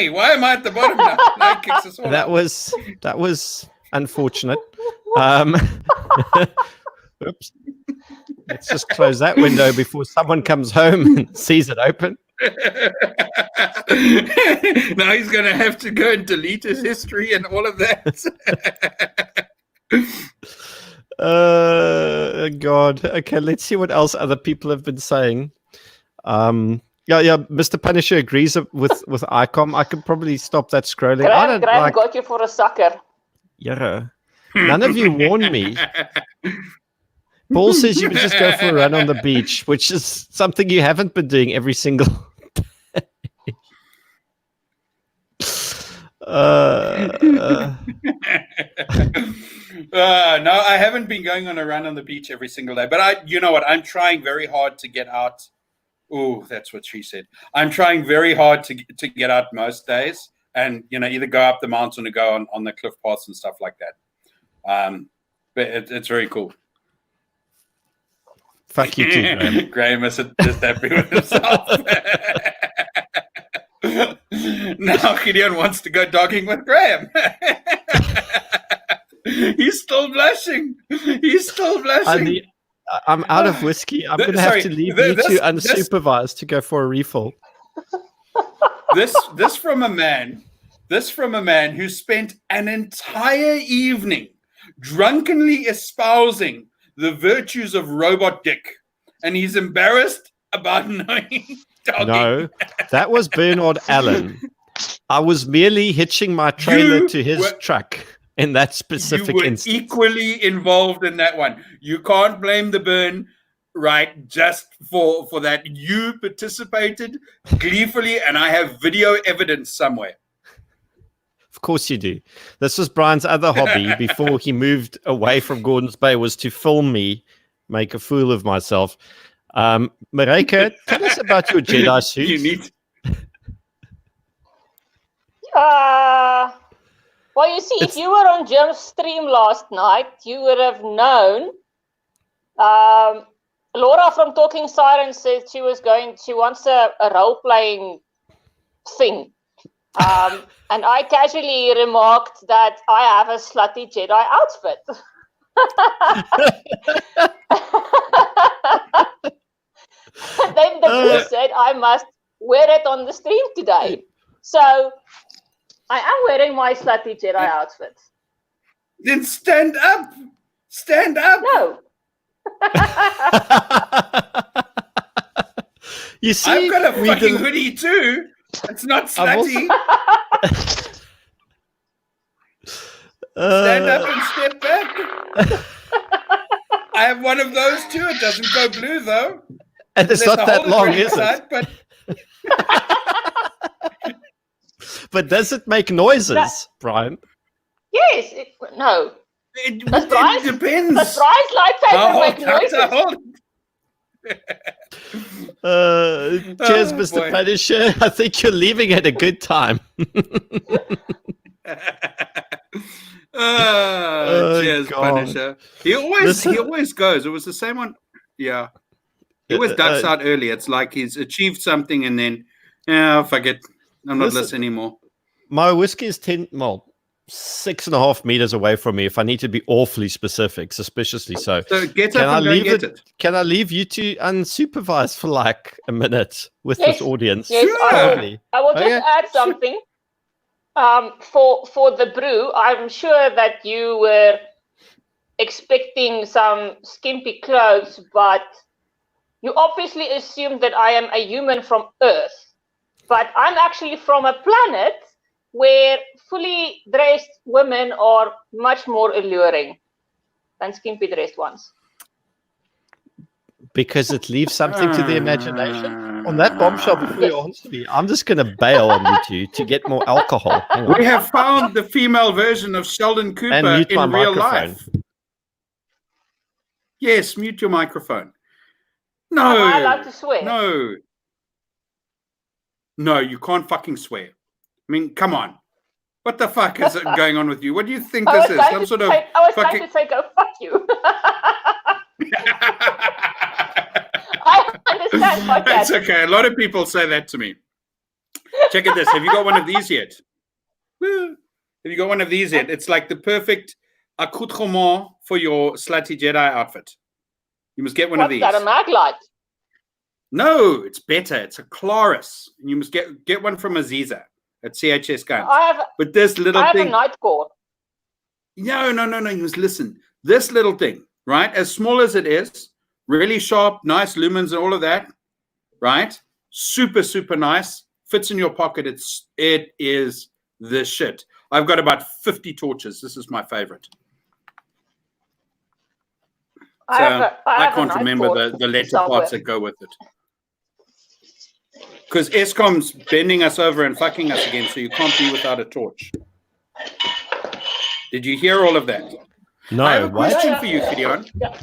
why am I at the bottom now? That kicks us all that was unfortunate. Oops. Let's just close that window before someone comes home and sees it open. Now he's going to have to go and delete his history and all of that. God. Okay, let's see what else other people have been saying. Yeah, Mr. Punisher agrees with ICOM. I could probably stop that scrolling. Graham got you for a sucker. Yeah. None of you warned me. Paul says you would just go for a run on the beach, which is something you haven't been doing every single day. No, I haven't been going on a run on the beach every single day. But you know what? I'm trying very hard to get out. Oh, that's what she said. I'm trying very hard to get out most days, and either go up the mountain or go on the cliff paths and stuff like that. But it's very cool. Fuck you too, Graham. Graham is just happy with himself. Now Gideon wants to go dogging with Graham. He's still blushing. He's still blushing. I'm out of whiskey. I'm going to have to leave you two unsupervised to go for a refill. This from a man who spent an entire evening drunkenly espousing the virtues of robot dick, and he's embarrassed about knowing dogging. No, that was Bernard Allen. I was merely hitching my trailer to his truck in that specific instance. You were equally involved in that one. You can't blame the burn, right, just for that. You participated gleefully, and I have video evidence somewhere. Of course you do. This was Brian's other hobby before he moved away from Gordon's Bay, was to film me make a fool of myself. Maryke, tell us about your Jedi suit. You need. Well, you see, if you were on Jim's stream last night, you would have known. Laura from Talking Sirens said she wants a role-playing thing. And I casually remarked that I have a slutty Jedi outfit. Then the boo said I must wear it on the stream today. So I am wearing my slutty Jedi outfit. Then stand up. Stand up. No. You see, I've got a fucking hoodie too. It's not slutty. Stand up and step back. I have one of those too. It doesn't go blue though. And it's not that long, is it? But But does it make noises, Brian? Yes. No. It Brian's depends. But Brian's lightsaber make noises. Cheers, Mr. Boy. Punisher. I think you're leaving at a good time. Cheers, God. Punisher. He always goes. It was the same one. Yeah. He always ducks out early. It's like he's achieved something and then, fuck it. I'm not listening anymore. My whiskey is 6.5 meters away from me if I need to be awfully specific, suspiciously so. So get up and go get it. Can I leave you two unsupervised for like a minute with this audience? Yes, Sure. I will just add something. For the brew, I'm sure that you were expecting some skimpy clothes, but you obviously assumed that I am a human from Earth. But I'm actually from a planet where fully dressed women are much more alluring than skimpy dressed ones. Because it leaves something to the imagination. On that bombshell, before you answer me, I'm just going to bail on you two to get more alcohol. Hang on. We have found the female version of Sheldon Cooper And mute my in real microphone. life. Yes, mute your microphone. No. Am I allowed to swear? No, you can't fucking swear. I mean, come on. What the fuck is going on with you? What do you think this is? Some sort of I was trying to say, go fuck you. I understand what That's okay. A lot of people say that to me. Check it this. Have you got one of these yet? Woo. Have you got one of these yet? It's like the perfect accoutrement for your slutty Jedi outfit. You must get one of these. What's that, a mag light? No, it's better. It's a Claris. And you must get one from Aziza at CHS Guns. But this little I have thing. a night core. No. You must listen. This little thing, right? As small as it is, really sharp, nice lumens and all of that, right? Super, super nice. Fits in your pocket. It is the shit. I've got about 50 torches. This is my favorite. I can't remember the letter parts that go with it. Because ESCOM's bending us over and fucking us again, so you can't be without a torch. Did you hear all of that? No. I have a question for you, Gideon. Yeah.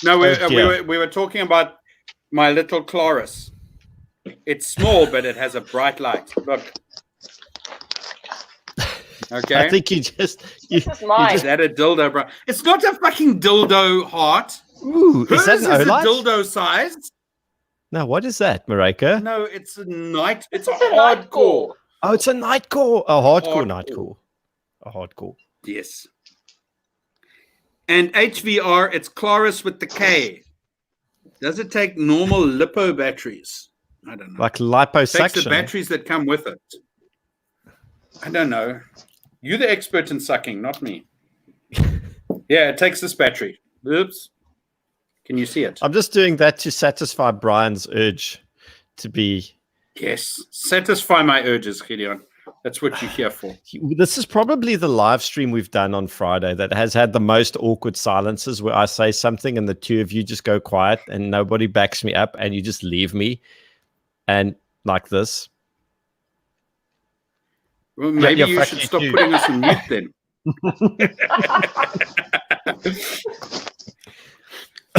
No, we were talking about my little Claris. It's small, but it has a bright light. Look. Okay. I think This is mine. Is that a dildo, bro? It's not a fucking dildo heart. Ooh, is that Hers an is a Olight? dildo size. No, what is that, Maryke? No, it's a night. It's a It's a night hardcore. Oh, it's a night call. A hardcore Hardcore. night call. A hardcore. Yes. And HVR, it's Claris with the K. Does it take normal lipo batteries? I don't know. Like Takes the liposuction. batteries that come with it. I don't know. You're the expert in sucking, not me. Yeah, it takes this battery. Oops. Can you see it? I'm just doing that to satisfy Brian's urge to be. Yes. Satisfy my urges, Gideon. That's what you're here for. This is probably the live stream we've done on Friday that has had the most awkward silences where I say something and the two of you just go quiet and nobody backs me up and you just leave me. And like this. Well, maybe Yeah, you should stop putting us on mute then.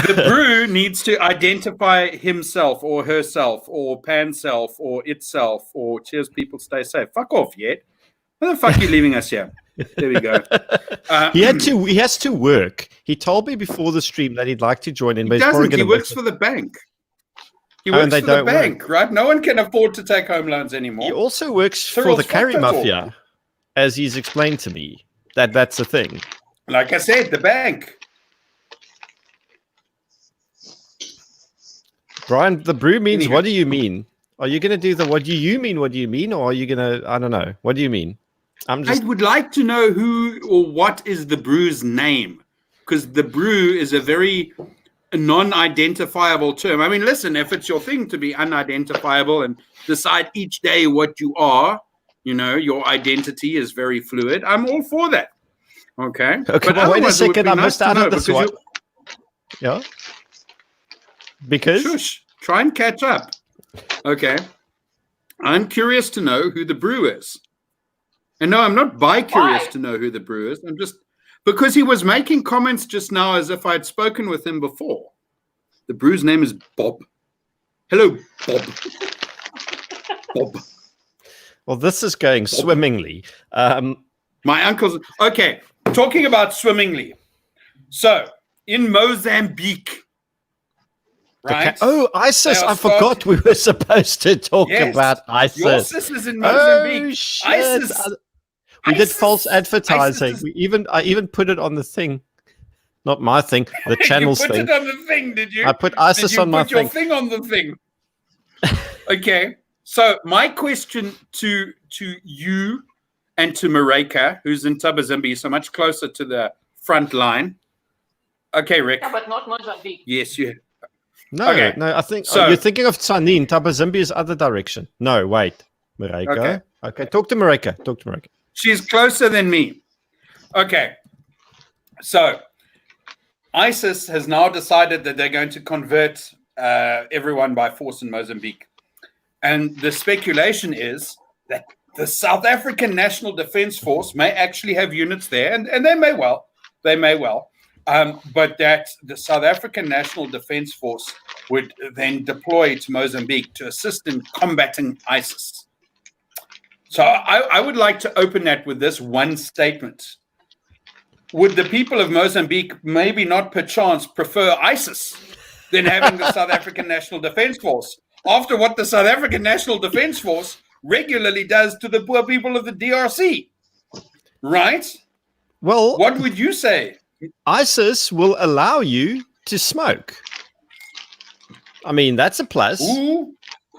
The brew needs to identify himself or herself or panself or itself or cheers people stay safe. Fuck off, yet. Why the fuck are you leaving us here? There we go. He has to work. He told me before the stream that he'd like to join in, but He he's probably doesn't. He going to works for the bank. He and works they for the don't bank, right? No one can afford to take home loans anymore. He also works Cyril's for the curry fucked us all. mafia, as he's explained to me. That's the thing. Like I said, the bank. Brian, the brew means, Anywho. what do you mean? Are you going to do the what do you mean, or are you going to, I don't know. What do you mean? I'm just, I would like to know who or what is the brew's name, because the brew is a very non-identifiable term. I mean, listen, if it's your thing to be unidentifiable and decide each day what you are, you know, your identity is very fluid. I'm all for that. Okay. Okay, but wait a otherwise it would second. be I nice missed to out know on this because one. Yeah. Because Shush. Try and catch up. Okay. I'm curious to know who the brew is. And no, I'm not bi-curious Why? to know who the brew is. I'm just because he was making comments just now as if I'd spoken with him before. The brew's name is Bob. Hello, Bob. Bob. well, this is going swimmingly. My uncle's okay. Talking about swimmingly. So in Mozambique, right? Oh, ISIS! They are I forgot we were supposed to talk Yes. about ISIS. Your sister's in Mozambique. Oh, shit. ISIS. We did ISIS. false advertising. ISIS I even put it on the thing. Not my thing, the channel's you put thing. it on the thing, did you? I put ISIS Did you on my put your thing. thing on the thing? Okay. So my question to you and to Maryke, who's in Mozambique, so much closer to the front line. Okay, Rick. Yeah, but not Mozambique. Yes, you. No, Okay. no, I think So- you're thinking of Tsanin. Tabazimbi is other direction. No, wait. Maryke. Okay, talk to Maryke. She's closer than me. Okay. So ISIS has now decided that they're going to convert everyone by force in Mozambique. And the speculation is that the South African National Defense Force may actually have units there, and they may well. But that the South African National Defense Force would then deploy to Mozambique to assist in combating ISIS. So I would like to open that with this one statement. Would the people of Mozambique maybe not perchance prefer ISIS than having the South African National Defense Force? After what the South African National Defense Force regularly does to the poor people of the DRC. Right? Well, What would you say? ISIS will allow you to smoke. I mean, that's a plus. Ooh,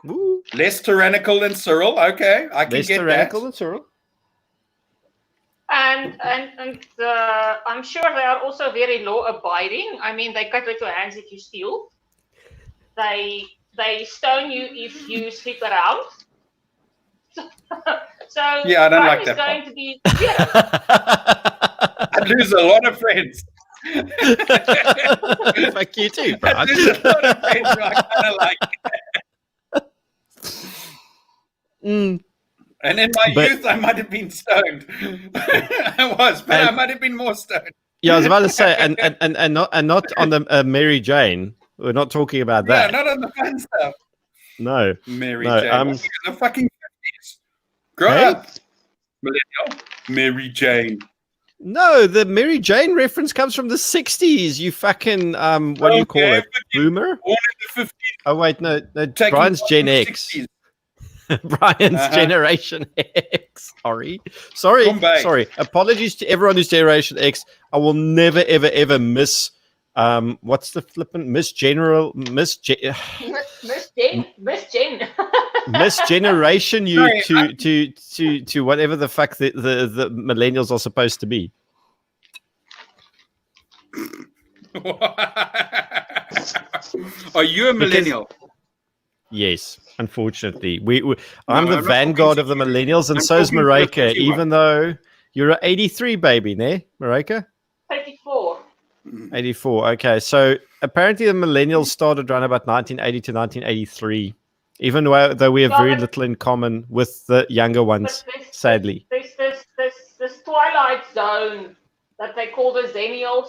Ooh. less tyrannical than Cyril. Okay, I can Less get tyrannical that. than Cyril. And I'm sure they are also very law abiding. I mean, they cut with your hands if you steal. They stone you if you sleep around. So Yeah, I don't crime like is that going part. to be zero. I'd lose a lot of friends. Fuck you too, I'd Brian. lose a lot of friends who I kind of like. Mm. And in my But- youth, I might have been stoned. I was, but I And- might have been more stoned. Yeah, I was about to say, and not on the Mary Jane. We're not talking about Yeah, that. not on the fun stuff. No. Mary No, Jane. What are you in the fucking 50s. Grow Hey? up. Millennial. Mary Jane. No, the Mary Jane reference comes from the 60s. You fucking what do you call Okay, it? but you- Boomer? Born in the 50s. Oh wait, no, taking Brian's part Gen in the X. 60s. Brian's Generation X. Sorry. Apologies to everyone who's Generation X. I will never, ever, ever miss. What's the flippant misgeneration you to whatever the fuck the millennials are supposed to be. Are you a millennial? Yes, unfortunately. I'm the vanguard of the millennials, and so is Maryke, even though you're an 83 baby, ne, Maryke? 84. 84. Okay, so apparently the millennials started around about 1980 to 1983, even though we have very little in common with the younger ones, sadly. There's this twilight zone that they call the Zennials.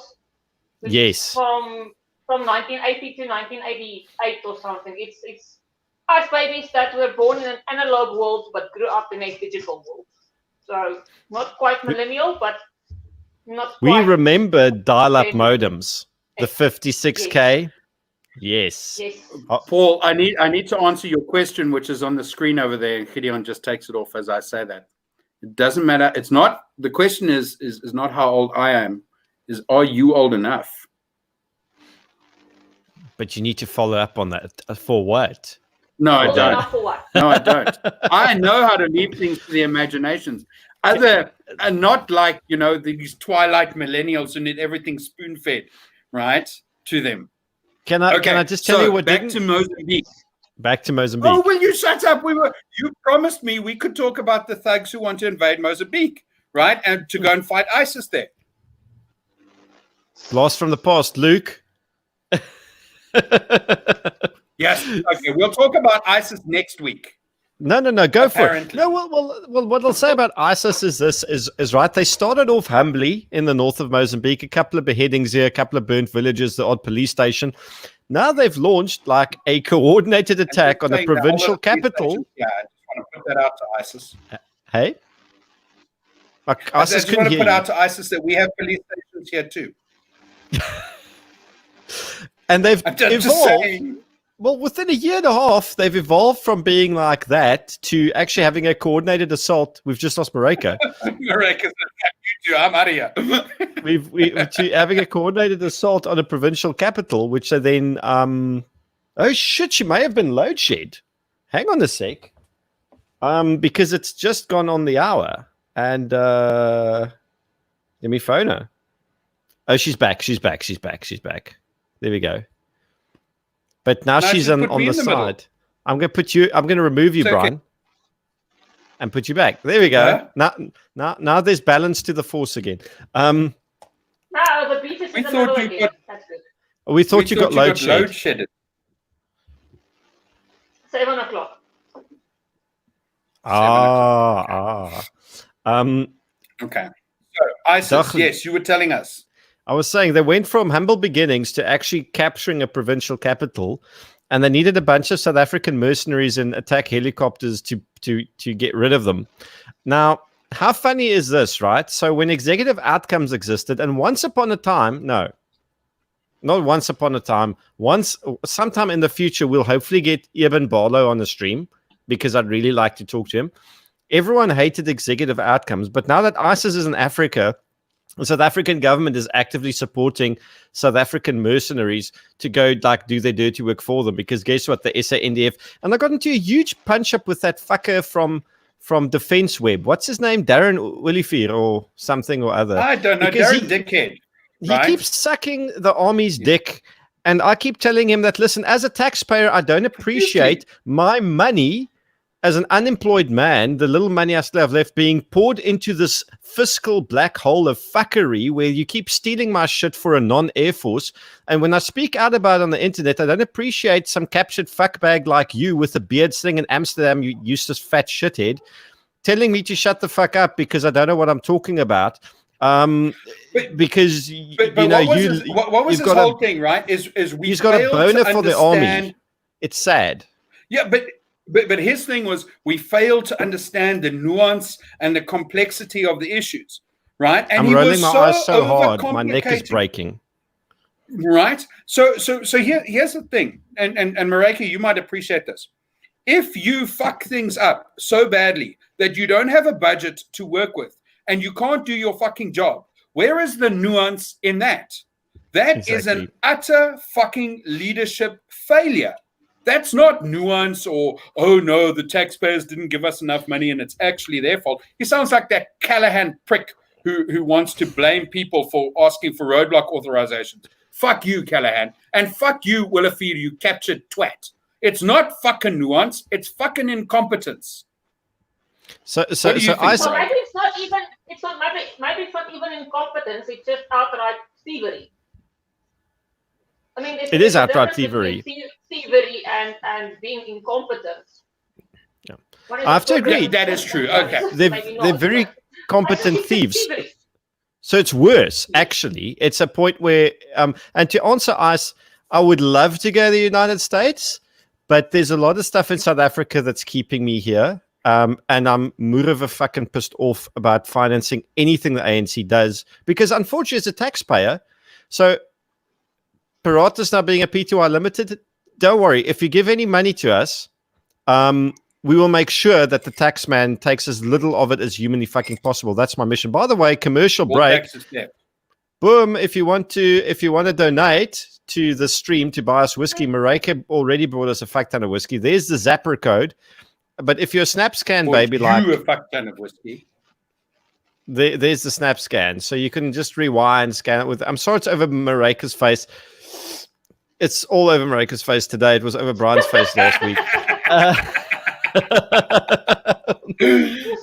Yes. From 1980 to 1988 or something. It's us babies that were born in an analog world but grew up in a digital world. So not quite millennial, but not quite. We remember dial-up modems, the 56K. Yes. Paul, I need to answer your question, which is on the screen over there. Gideon just takes it off as I say that. It doesn't matter. It's not. The question is not how old I am. Is are you old enough? But you need to follow up on that. For what? No, I don't. Enough for what? No, I don't. I know how to leave things to the imaginations. And not like, these twilight millennials who need everything spoon-fed, right, to them. Can I just tell you what? Back to Mozambique. Back to Mozambique. Oh, will you shut up? You promised me we could talk about the thugs who want to invade Mozambique, right, and to go and fight ISIS there. Blast from the past, Luke. Yes. Okay. We'll talk about ISIS next week. No. Go for it. No. Well. What I'll say about ISIS is this: is right. They started off humbly in the north of Mozambique. A couple of beheadings here, a couple of burnt villages, the odd police station. Now they've launched like a coordinated attack on the provincial capital. Yeah, I just want to put that out to ISIS. Hey. I just want to put out to ISIS that we have police stations here too. And they've evolved. Well, within a year and a half, they've evolved from being like that to actually having a coordinated assault. We've just lost Maryke. Maryke said, "You two, I'm out of here." to having a coordinated assault on a provincial capital, which they then, oh shit, she may have been load shed. Hang on a sec, because it's just gone on the hour, and let me phone her. Oh, she's back. There we go. But now she's on the side. I'm going to remove you, Bryan, and put you back. There we go. Yeah. Now there's balance to the force again. No, the beat is in the middle again. That's good. We thought you got load shedded. 7 o'clock. Okay. So ISIS, yes, you were telling us. I was saying they went from humble beginnings to actually capturing a provincial capital, and they needed a bunch of South African mercenaries and attack helicopters to get rid of them. Now, how funny is this, right? So when executive outcomes existed, and once upon a time, no, not once upon a time, sometime in the future, we'll hopefully get Eben Barlow on the stream because I'd really like to talk to him. Everyone hated executive outcomes, but now that ISIS is in Africa, the South African government is actively supporting South African mercenaries to go do their dirty work for them, because guess what? The SANDF, and I got into a huge punch up with that fucker from Defense Web. What's his name? Darren Olivier or something or other. I don't know. Because Darren Dickhead. He keeps sucking the army's dick, and I keep telling him that, listen, as a taxpayer, I don't appreciate my money as an unemployed man, the little money I still have left, being poured into this fiscal black hole of fuckery where you keep stealing my shit for a non-Air Force. And when I speak out about it on the internet, I don't appreciate some captured fuckbag like you with a beard sitting in Amsterdam, you useless fat shithead, telling me to shut the fuck up because I don't know what I'm talking about. Because what was this whole thing, right? He's got a boner for the army. It's sad. Yeah, but his thing was we failed to understand the nuance and the complexity of the issues, right? And I'm rolling my eyes so hard, my neck is breaking. Right. So here's the thing, and Maryke, you might appreciate this. if you fuck things up so badly that you don't have a budget to work with and you can't do your fucking job, where is the nuance in that? That is an utter fucking leadership failure. That's not nuance or, oh no, the taxpayers didn't give us enough money and it's actually their fault. He sounds like that Callahan prick who wants to blame people for asking for roadblock authorizations. Fuck you, Callahan. And fuck you, Willifeed, you captured twat. It's not fucking nuance. It's fucking incompetence. So maybe it's not even. Maybe it's not even incompetence. It's just outright thievery. I mean, it is outright thievery. Thievery and being incompetent. Yeah. I have to agree. That is true. Okay. They're very competent thieves. So it's worse, actually. It's a point where, and to answer us, I would love to go to the United States, but there's a lot of stuff in South Africa that's keeping me here. And I'm moerse fucking pissed off about financing anything the ANC does, because unfortunately, as a taxpayer, so Paratus now being a P2I limited, don't worry. If you give any money to us, we will make sure that the tax man takes as little of it as humanly fucking possible. That's my mission. By the way, commercial break. Boom! If you want to donate to the stream to buy us whiskey, Maryke already brought us a fuck ton of whiskey. There's the Zapper code. But if you're a snap scan, baby, like a fuck ton of whiskey. There's the snap scan, so you can just rewind, scan it with. I'm sorry, it's over Maryke's face. It's all over Maryke's face today. It was over Bryan's face last week.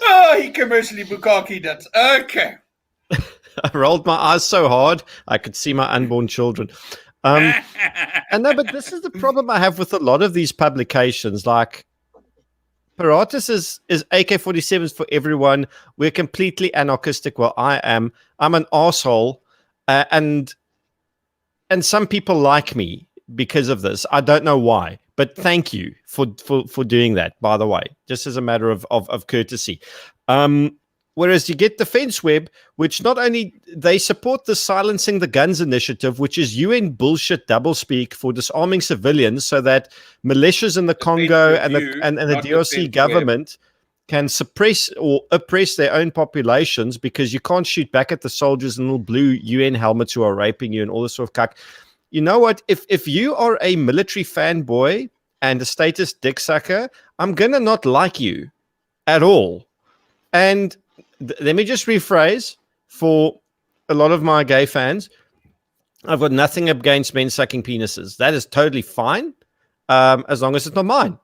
Oh, he commercially bukkakied it. Okay. I rolled my eyes so hard I could see my unborn children. And no, but this is the problem I have with a lot of these publications. Like, Paratus is AK-47s for everyone. We're completely anarchistic. Well, I am. I'm an asshole, and some people like me because of this. I don't know why, but thank you for doing that, by the way, just as a matter of courtesy. Whereas you get Defense Web, which not only they support the Silencing the Guns initiative, which is UN bullshit doublespeak for disarming civilians so that militias in the Congo and the DRC government can suppress or oppress their own populations because you can't shoot back at the soldiers in little blue UN helmets who are raping you and all this sort of cuck. You know what? If you are a military fanboy and a status dick sucker, I'm going to not like you at all. And let me just rephrase for a lot of my gay fans. I've got nothing against men sucking penises. That is totally fine, as long as it's not mine.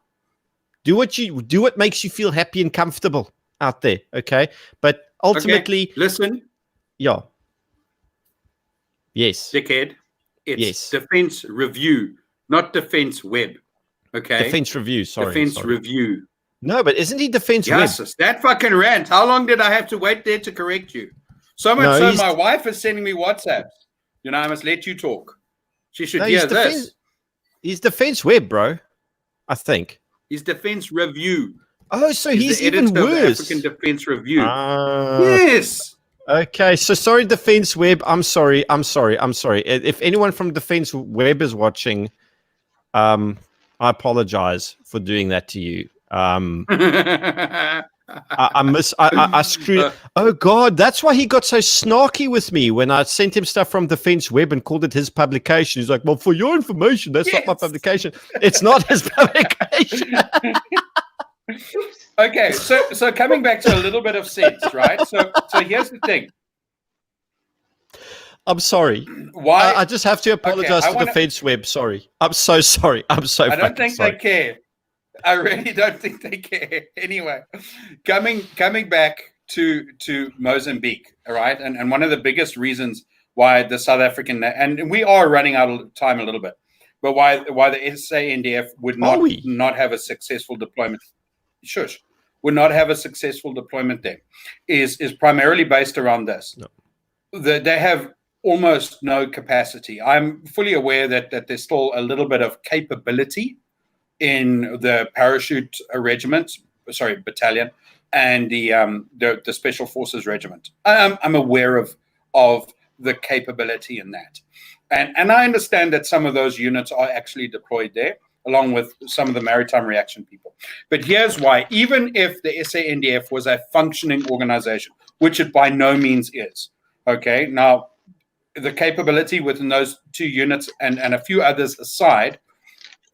Do what makes you feel happy and comfortable out there, okay? But ultimately, okay. Listen. Yeah. Yes. Dickhead. It's Defense Review, not Defense Web. Okay. Defense Review. Sorry. Review. No, but isn't he Defense Web? Yes, that fucking rant. How long did I have to wait there to correct you? So much so my wife is sending me WhatsApps. You know, I must let you talk. She should hear this. He's Defense Web, bro. I think. He's Defense Review. Oh, so he's even worse. African Defense Review. Yes. Okay, so sorry, Defense Web. I'm sorry. If anyone from Defense Web is watching, I apologize for doing that to you. I screwed. Oh God, that's why he got so snarky with me when I sent him stuff from Defense Web and called it his publication. He's like, "Well, for your information, that's not my publication. It's not his publication." Okay, so coming back to a little bit of sense, right? So here's the thing. I'm sorry. Why? I just have to apologize to Defense Web. Sorry. I'm so sorry. I don't think they care. I really don't think they care. Anyway, coming back to Mozambique, all right? And one of the biggest reasons why the South African, and we are running out of time a little bit, but why the SANDF would not have a successful deployment, would not have a successful deployment there, is primarily based around this. No. They have almost no capacity. I'm fully aware that there's still a little bit of capability in the parachute battalion and the Special Forces regiment. I'm aware of the capability in that. And I understand that some of those units are actually deployed there. along with some of the maritime reaction people. But here's why. Even if the SANDF was a functioning organization, which it by no means is, okay? Now, the capability within those 2 units and a few others aside,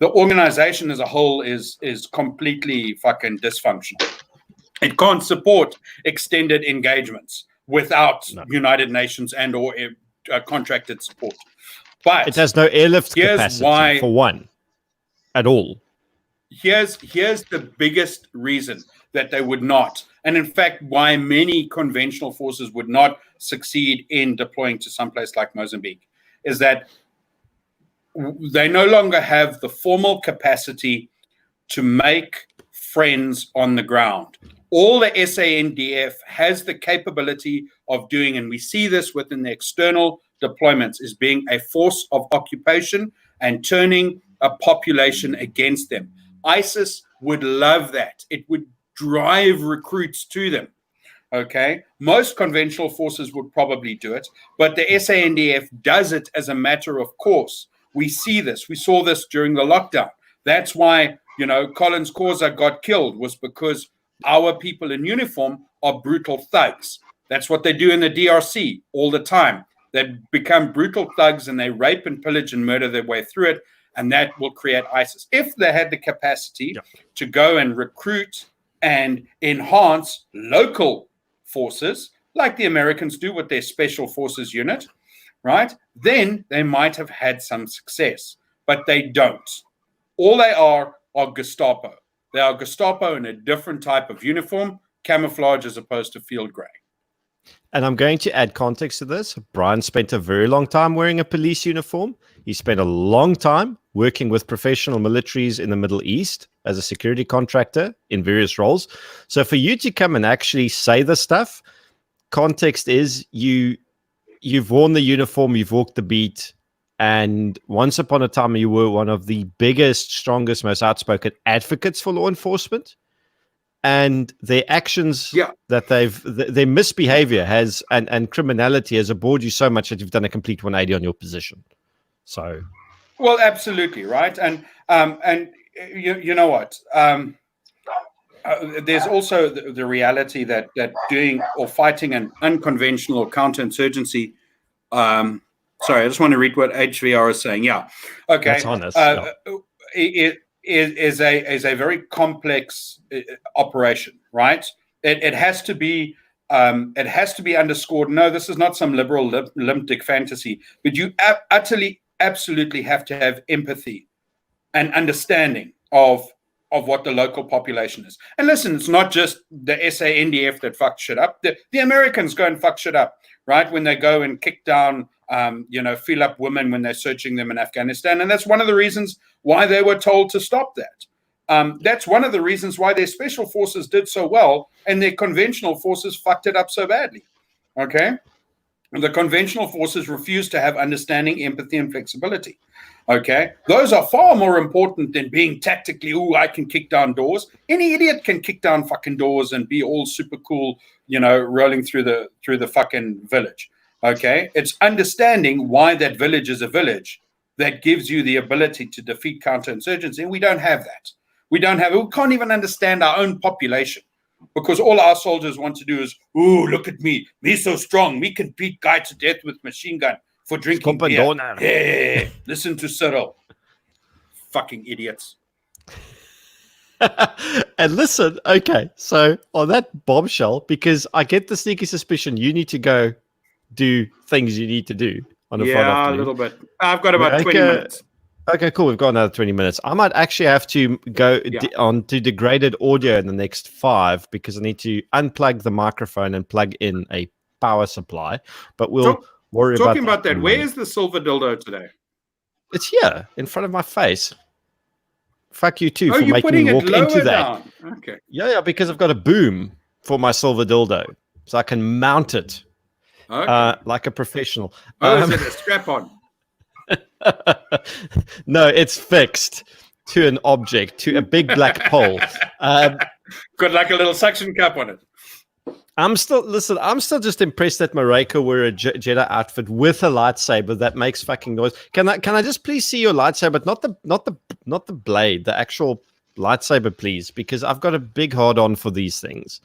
the organization as a whole is completely fucking dysfunctional. It can't support extended engagements without United Nations and or contracted support. But it has no airlift capacity for one at all. Here's the biggest reason that they would not, and in fact, why many conventional forces would not succeed in deploying to someplace like Mozambique, is that they no longer have the formal capacity to make friends on the ground. All the SANDF has the capability of doing, and we see this within the external deployments, is being a force of occupation and turning a population against them. ISIS would love that. It would drive recruits to them. Okay, most conventional forces would probably do it, but the SANDF does it as a matter of course. We see this. We saw this during the lockdown. That's why, Collins Causa got killed, was because our people in uniform are brutal thugs. That's what they do in the DRC all the time. They become brutal thugs and they rape and pillage and murder their way through it, and that will create ISIS. If they had the capacity to go and recruit and enhance local forces, like the Americans do with their Special Forces unit, right, then they might have had some success. But they don't. All they are Gestapo. They are Gestapo in a different type of uniform, camouflage as opposed to field gray. And I'm going to add context to this. Bryan spent a very long time wearing a police uniform. He spent a long time working with professional militaries in the Middle East as a security contractor in various roles. So for you to come and actually say this stuff, context is you've worn the uniform, you've walked the beat, and once upon a time you were one of the biggest, strongest, most outspoken advocates for law enforcement. And their actions, that their misbehavior has and criminality has aboard you so much that you've done a complete 180 on your position. So, well, absolutely right, and you know what? There's also the reality that doing or fighting an unconventional counterinsurgency. Sorry, I just want to read what HVR is saying. Yeah, okay. That's honest. It is a very complex operation, right? It has to be underscored. No, this is not some liberal limp dick fantasy, but you absolutely have to have empathy and understanding of what the local population is. And listen, it's not just the SANDF that fucked shit up. The Americans go and fuck shit up, right? When they go and kick down, feel up women when they're searching them in Afghanistan. And that's one of the reasons why they were told to stop that. That's one of the reasons why their special forces did so well and their conventional forces fucked it up so badly. Okay? And the conventional forces refused to have understanding, empathy, and flexibility. Okay? Those are far more important than being tactically, I can kick down doors. Any idiot can kick down fucking doors and be all super cool, rolling through the fucking village. Okay? It's understanding why that village is a village that gives you the ability to defeat counterinsurgency. And we don't have that. We can't even understand our own population. Because all our soldiers want to do is, look at me so strong. Me can beat guy to death with machine gun for drinking beer. Yeah, listen to Cyril. Fucking idiots. And listen, okay, so on that bombshell, because I get the sneaky suspicion you need to go do things you need to do on a Friday afternoon. A little bit. I've got about 20 minutes. Okay, cool. We've got another 20 minutes. I might actually have to go on to degraded audio in the next 5 because I need to unplug the microphone and plug in a power supply. But we'll worry about that. Talking about that, where is the silver dildo today? It's here in front of my face. Fuck you too for making me walk into that. Down. Okay. Yeah, because I've got a boom for my silver dildo, so I can mount it like a professional. Is it a strap-on? No, it's fixed to an object, to a big black pole. Got like a little suction cup on it. I'm still just impressed that Maryke wore a Jedi outfit with a lightsaber that makes fucking noise. Can I just please see your lightsaber, not the blade, the actual lightsaber, please, because I've got a big hard on for these things.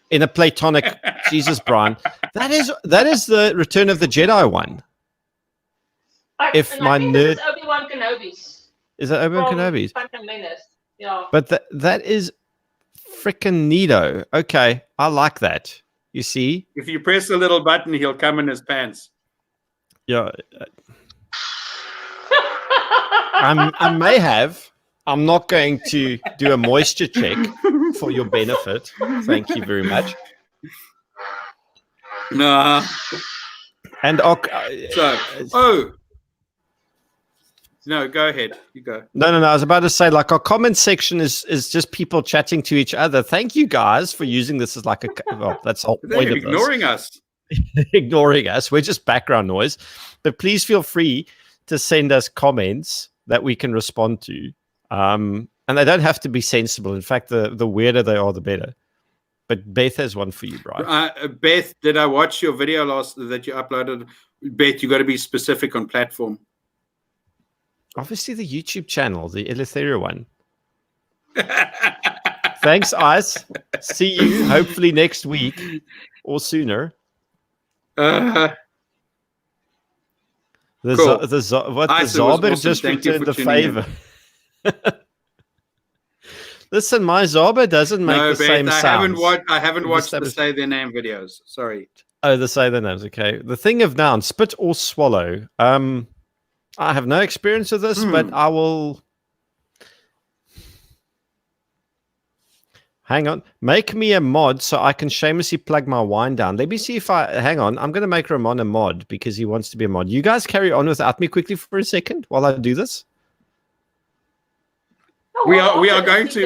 In a platonic, Jesus, Bryan, that is the Return of the Jedi one. I think this is Obi-Wan Kenobi's. Is that Obi-Wan Kenobi's? Phantom Menace. Yeah. But that is freaking neato. Okay, I like that. You see? If you press the little button, he'll come in his pants. Yeah. I may have. I'm not going to do a moisture check for your benefit. Thank you very much. Nah. And no, go ahead. You go. No. I was about to say, like, our comment section is just people chatting to each other. Thank you guys for using this as like that's the whole point of ignoring us. Ignoring us. We're just background noise. But please feel free to send us comments that we can respond to. And they don't have to be sensible. In fact, the weirder they are, the better. But Beth has one for you, Bryan. Beth, did I watch your video that you uploaded? Beth, you got to be specific on platform. Obviously, the YouTube channel, the Eleutheria one. Thanks, Ice. See you hopefully next week or sooner. Cool. The Zaber just returned the favor. Listen, my Zaber doesn't make the same sounds. I haven't watched the Say Their Name videos. Sorry. Oh, the Say Their Names. Okay. The thing of noun, spit or swallow. I have no experience with this, but I will. Hang on. Make me a mod so I can shamelessly plug my wine down. Let me see if hang on. I'm going to make Ramon a mod because he wants to be a mod. You guys carry on without me quickly for a second while I do this. We are going to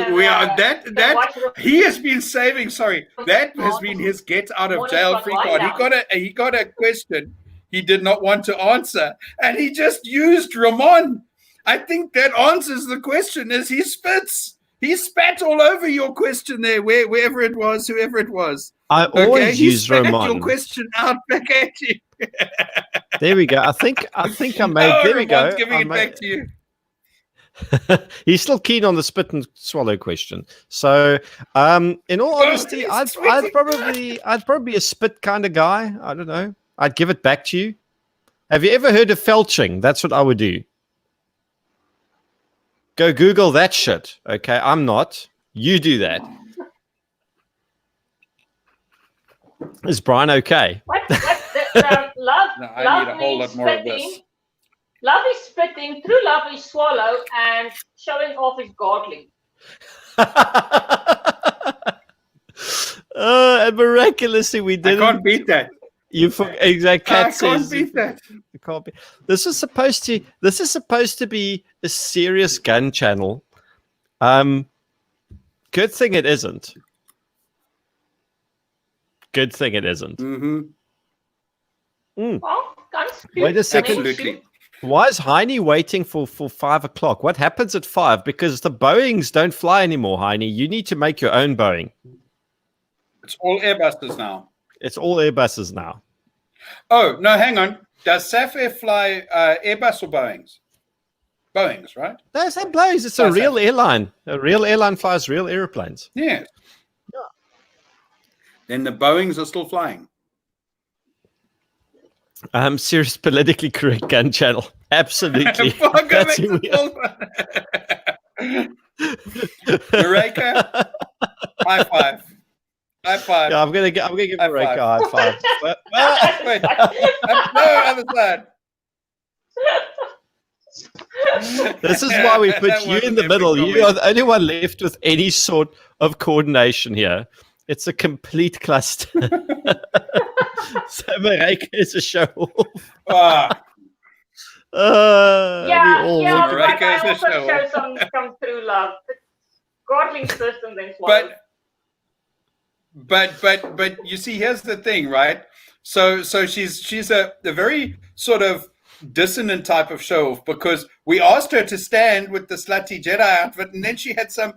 that he has been saving. Sorry, that has been his get out of jail free card. He got a question he did not want to answer, and he just used Ramon. I think that answers the question. As he spits, he spat all over your question there, wherever it was, whoever it was. I always use Ramon. Your question out back at you. There we go. I think I made. There we go. Giving it back to you. He's still keen on the spit and swallow question. So, in all honesty, I'd probably be a spit kind of guy. I don't know. I'd give it back to you. Have you ever heard of felching? That's what I would do. Go Google that shit. Okay, I'm not. You do that. Is Bryan okay? Love No, I need a whole lot more of this. Love is spitting, true love is swallow, and showing off is godly. And miraculously, we did. I can't beat that. Exact cat says. I can't beat that. You can't be. This is supposed to be a serious gun channel. Good thing it isn't. Good thing it isn't. Mm-hmm. Well, wait a second. Absolutely. Why is Heine waiting for 5 o'clock? What happens at 5? Because the Boeings don't fly anymore, Heine. You need to make your own Boeing. It's all Airbuses now. It's all Airbuses now. Oh, no, hang on. Does Safair fly Airbus or Boeings? Boeings, right? No, it's not Boeings. It's a real airline. A real airline flies real airplanes. Yes. Yeah. Then the Boeings are still flying. Serious politically correct gun channel. Absolutely. That's who we are. Maryke, high five. High five. Yeah, I'm gonna give Maryke a high five. Wait. No, other side. This is why we put you in the middle. You are the only one left with any sort of coordination here. It's a complete cluster. So Maryke is a show off. Maryke is a show off. Some true love. Godly systems and swallow. But you see, here's the thing, right? So she's a very sort of dissonant type of show off, because we asked her to stand with the slutty Jedi outfit, and then she had some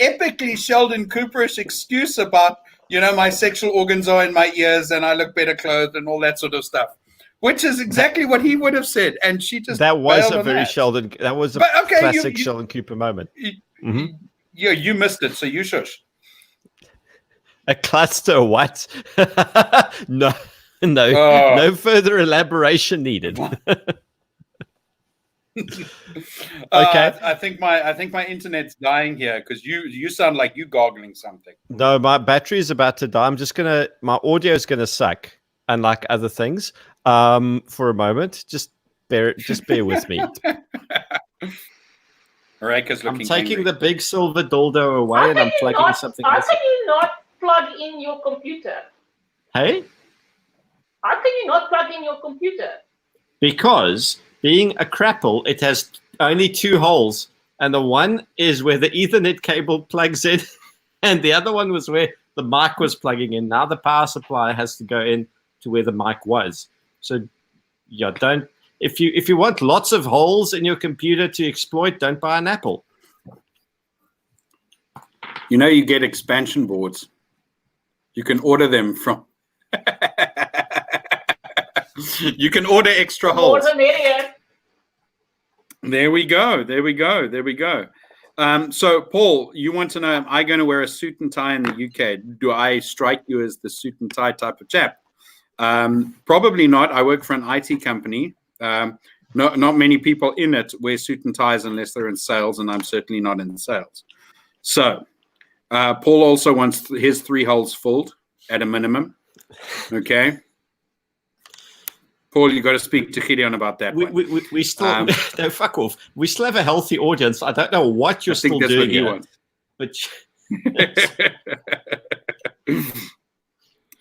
epically Sheldon Cooperish excuse about, my sexual organs are in my ears and I look better clothed and all that sort of stuff. which is exactly what he would have said. And she just that was bailed a on very that. Sheldon. That was a But, okay, classic Sheldon Cooper moment. Yeah, you missed it, so you shush. A cluster? What? No further elaboration needed. Okay. I think my internet's dying here because you sound like you goggling something. No, my battery is about to die. My audio is gonna suck, unlike other things. For a moment, just bear with me. Maryke's looking. I'm taking angry. the big silver dildo away, and I'm plugging something else. How can you not plug in your computer? Hey? How can you not plug in your computer? Because being a crapple, it has only 2 holes, and the one is where the Ethernet cable plugs in, and the other one was where the mic was plugging in. Now the power supply has to go in to where the mic was. So, yeah, don't. If you want lots of holes in your computer to exploit, don't buy an Apple. You know, you get expansion boards. You can order them from. You can order extra holes. There we go. So, Paul, you want to know, am I going to wear a suit and tie in the UK? Do I strike you as the suit and tie type of chap? Probably not. I work for an IT company. Not many people in it wear suit and ties unless they're in sales, and I'm certainly not in sales. So, Paul also wants his 3 holes filled at a minimum. Okay. Paul, you got to speak to Gideon about that. We still no, fuck off. We still have a healthy audience. I don't know what you're still doing here, but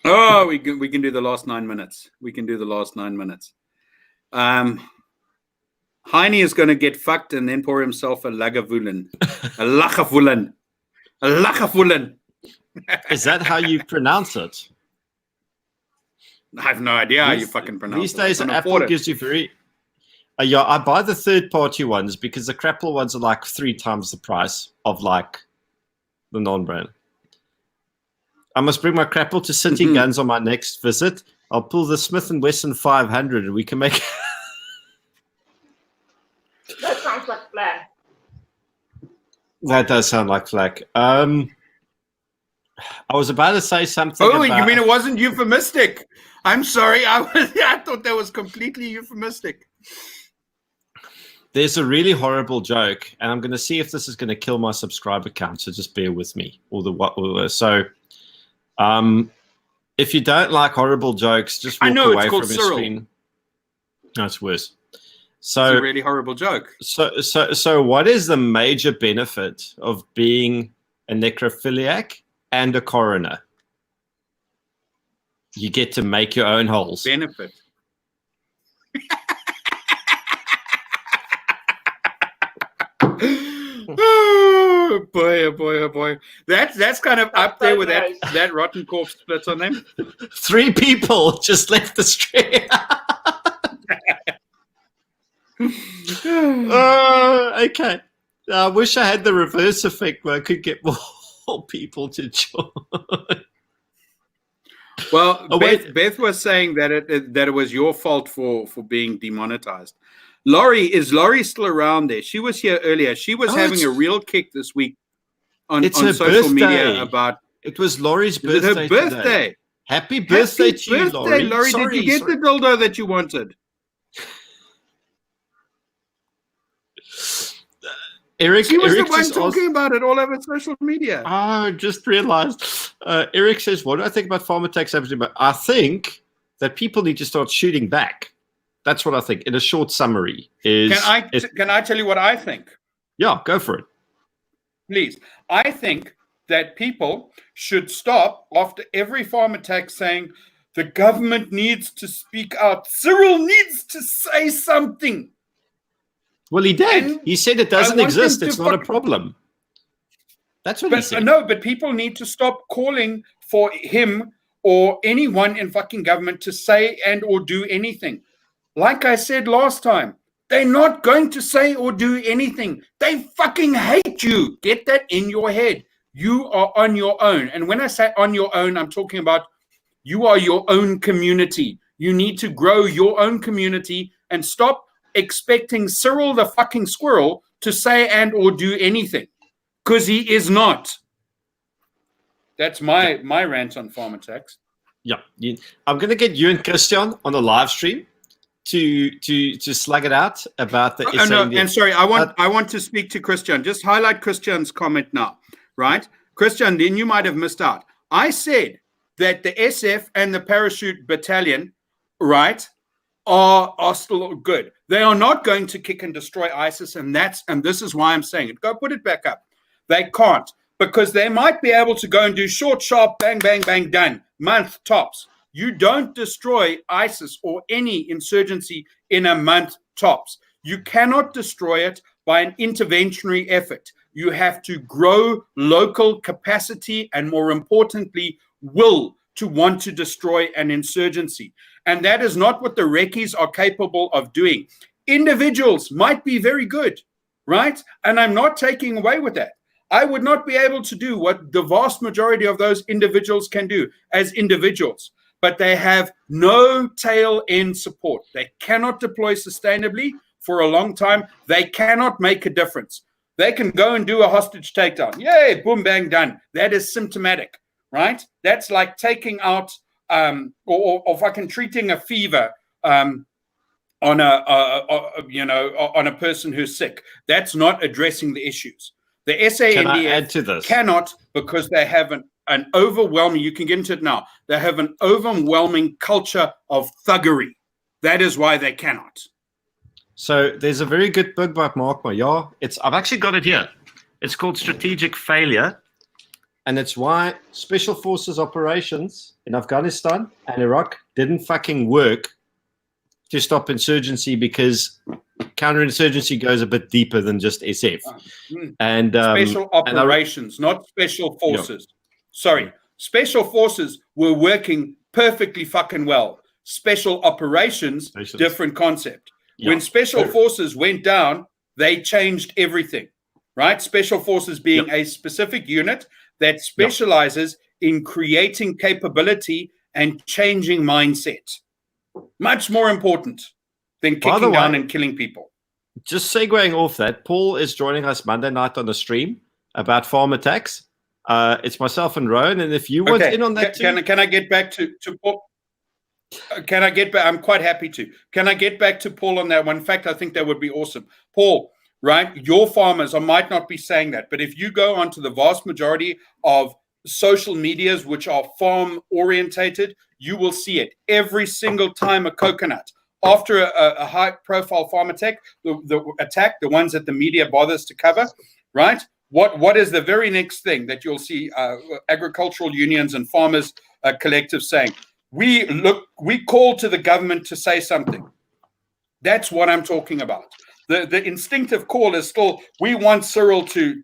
oh, we can do the last 9 minutes. Heine is going to get fucked and then pour himself a Lagavulin. A Lagavulin. Is that how you pronounce it? I have no idea how you fucking pronounce these it. days, Apple gives you very. Yeah, I buy the third-party ones because the crapple ones are like 3 times the price of like the non-brand. I must bring my crapple to City Guns on my next visit. I'll pull the Smith & Wesson 500 and we can make... That sounds like flag. That does sound like flag. I was about to say something you mean it wasn't euphemistic? I'm sorry. I thought that was completely euphemistic. There's a really horrible joke, and I'm going to see if this is going to kill my subscriber count, so just bear with me. If you don't like horrible jokes, just walk away from your screen. No, it's worse. So it's a really horrible joke. So what is the major benefit of being a necrophiliac and a coroner? You get to make your own holes. Benefit. Oh boy. That's kind of up there with that rotten corpse split on them. 3 people just left the stream. Okay. I wish I had the reverse effect where I could get more people to join. Well, Beth was saying that it was your fault for being demonetized. Is Laurie still around there? She was here earlier. She was having a real kick this week on social media about. It was Laurie's birthday. Her birthday. Today. Happy birthday to you, Laurie. Did you get the dildo that you wanted? Eric, she was the one talking about it all over social media. Oh, just realized. Eric says, what do I think about farm attacks? I think that people need to start shooting back. That's what I think. In a short summary, can I tell you what I think? Yeah, go for it. Please. I think that people should stop after every farm attack saying the government needs to speak out. Cyril needs to say something. Well, he did. He said it doesn't exist. It's not a problem. That's what he said. No, but people need to stop calling for him or anyone in fucking government to say and or do anything. Like I said last time, they're not going to say or do anything. They fucking hate you. Get that in your head. You are on your own. And when I say on your own, I'm talking about you are your own community. You need to grow your own community and stop expecting Cyril the fucking squirrel to say and or do anything, because he is not. That's my rant on farm attacks. Yeah, I'm going to get you and Christian on a live stream to slug it out about the. And sorry, I want to speak to Christian. Just highlight Christian's comment now, right? Christian, then you might have missed out. I said that the SF and the parachute battalion, right, are still good. They are not going to kick and destroy ISIS, and this is why I'm saying it. Go put it back up. They can't, because they might be able to go and do short, sharp, bang, bang, bang, done, month tops. You don't destroy ISIS or any insurgency in a month tops. You cannot destroy it by an interventionary effort. You have to grow local capacity and, more importantly, will to want to destroy an insurgency. And that is not what the Rekis are capable of doing. Individuals might be very good, right? And I'm not taking away with that. I would not be able to do what the vast majority of those individuals can do as individuals, but they have no tail end support. They cannot deploy sustainably for a long time. They cannot make a difference. They can go and do a hostage takedown. Yay, boom, bang, done. That is symptomatic, right? That's like taking out or fucking treating a fever on a person who's sick. That's not addressing the issues. The SANDF cannot, because they have an overwhelming, you can get into it now, they have an overwhelming culture of thuggery. That is why they cannot. So there's a very good book by Mark Mayer. I've actually got it here. It's called Strategic Failure. And it's why special forces operations in Afghanistan and Iraq didn't fucking work to stop insurgency, because counterinsurgency goes a bit deeper than just SF. And special operations, not special forces. Yeah. Sorry, special forces were working perfectly fucking well. Special operations, different concept. Yeah. When special forces went down, they changed everything, right? Special forces being a specific unit that specializes in creating capability and changing mindset. Much more important than kicking down and killing people. Just segueing off that, Paul is joining us Monday night on the stream about farm attacks. It's myself and Rowan, and if you want in on that too. Can I get back to Paul? Can I get back? I'm quite happy to. Can I get back to Paul on that one? In fact, I think that would be awesome. Paul, right? Your farmers, I might not be saying that, but if you go onto the vast majority of social medias which are farm orientated, you will see it every single time a coconut. After a high-profile farm attack, the ones that the media bothers to cover, right? What is the very next thing that you'll see agricultural unions and farmers collective saying? We call to the government to say something. That's what I'm talking about. The instinctive call is still, we want Cyril to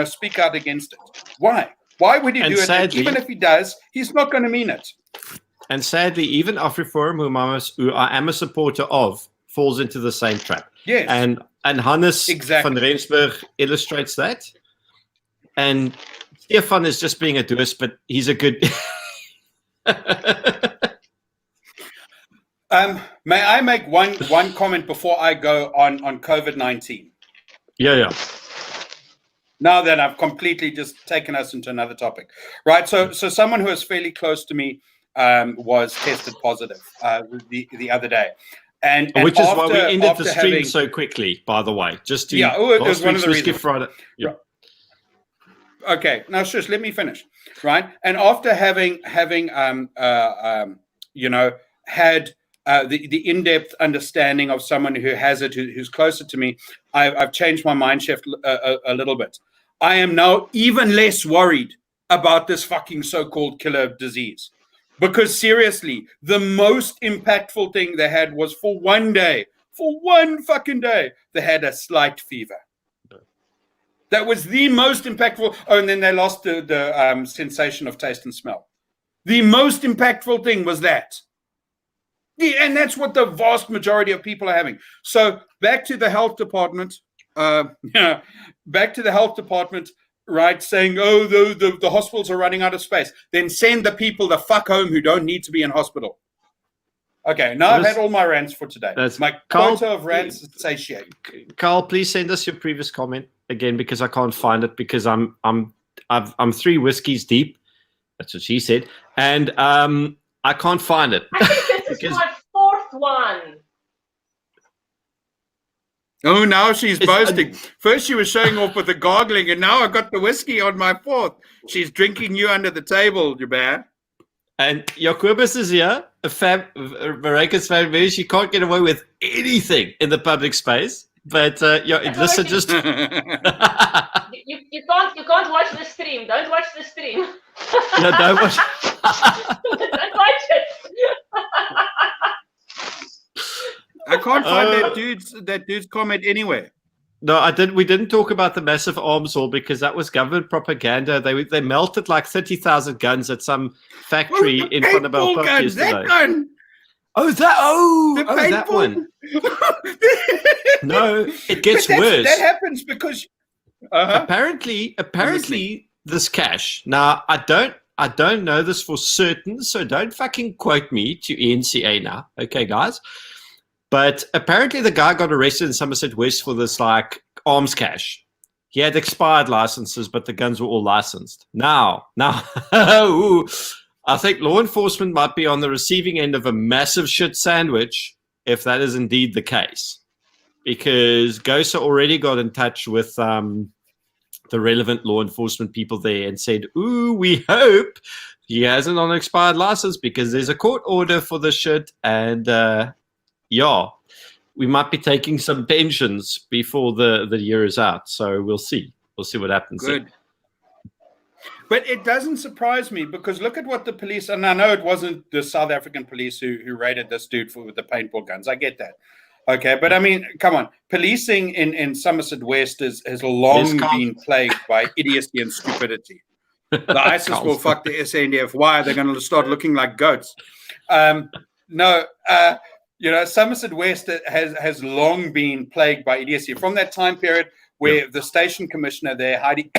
speak out against it. Why? Why would he do it? And even if he does, he's not going to mean it. And sadly, even AfriForum, who I am a supporter of, falls into the same trap. Yes. And Hannes van Rensburg illustrates that. And Stefan is just being a doers, but he's a good... May I make one comment before I go on COVID-19? Yeah. Now that I've completely just taken us into another topic, right? So someone who is fairly close to me was tested positive the other day, and which is why we ended the stream so quickly. By the way, just to it was one of the reasons. Friday. Yeah. Okay, now shush, let me finish. Right, and after having had the in-depth understanding of someone who has it, who's closer to me, I've changed my mind shift a little bit. I am now even less worried about this fucking so-called killer disease. Because seriously, the most impactful thing they had was for one fucking day, they had a slight fever. That was the most impactful. Oh, and then they lost the sensation of taste and smell. The most impactful thing was that. Yeah, and that's what the vast majority of people are having. So back to the health department. Right, saying, oh, the hospitals are running out of space. Then send the people the fuck home who don't need to be in hospital. Okay, now I've had all my rants for today. That's My Carl, quota of rants is satiated. Carl, please send us your previous comment again because I can't find it because I'm 3 whiskeys deep. That's what she said, and I can't find it. I think this is my 4th one. Oh, now she's boasting. First she was showing off with the gargling, and now I got the whiskey on my 4th. She's drinking you under the table, Jabbar. And Jacobus is here, Maryke's family. She can't get away with anything in the public space. But listen, just you can't watch the stream. Don't watch the stream. No, don't watch. Don't watch it. I can't find that dude's comment anywhere. No, we didn't talk about the massive arms haul because that was government propaganda. They melted like 30,000 guns at some factory in front of our park yesterday. That gun. That one. No, it gets worse. That happens because apparently this cash. Now I don't know this for certain, so don't fucking quote me to ENCA now, okay, guys? But apparently the guy got arrested in Somerset West for this like arms cache. He had expired licenses, but the guns were all licensed. Now, I think law enforcement might be on the receiving end of a massive shit sandwich if that is indeed the case. Because GOSA already got in touch with the relevant law enforcement people there and said, we hope he has an unexpired license because there's a court order for the shit and we might be taking some pensions before the year is out. So we'll see. We'll see what happens. Good. But it doesn't surprise me because look at what the police, and I know it wasn't the South African police who raided this dude with the paintball guns. I get that. Okay, but I mean, come on. Policing in Somerset West has long been plagued by idiocy and stupidity. The ISIS will fuck the SANDF. Why? They're going to start looking like goats. Somerset West has long been plagued by idiocy. From that time period where the station commissioner there, Heidi,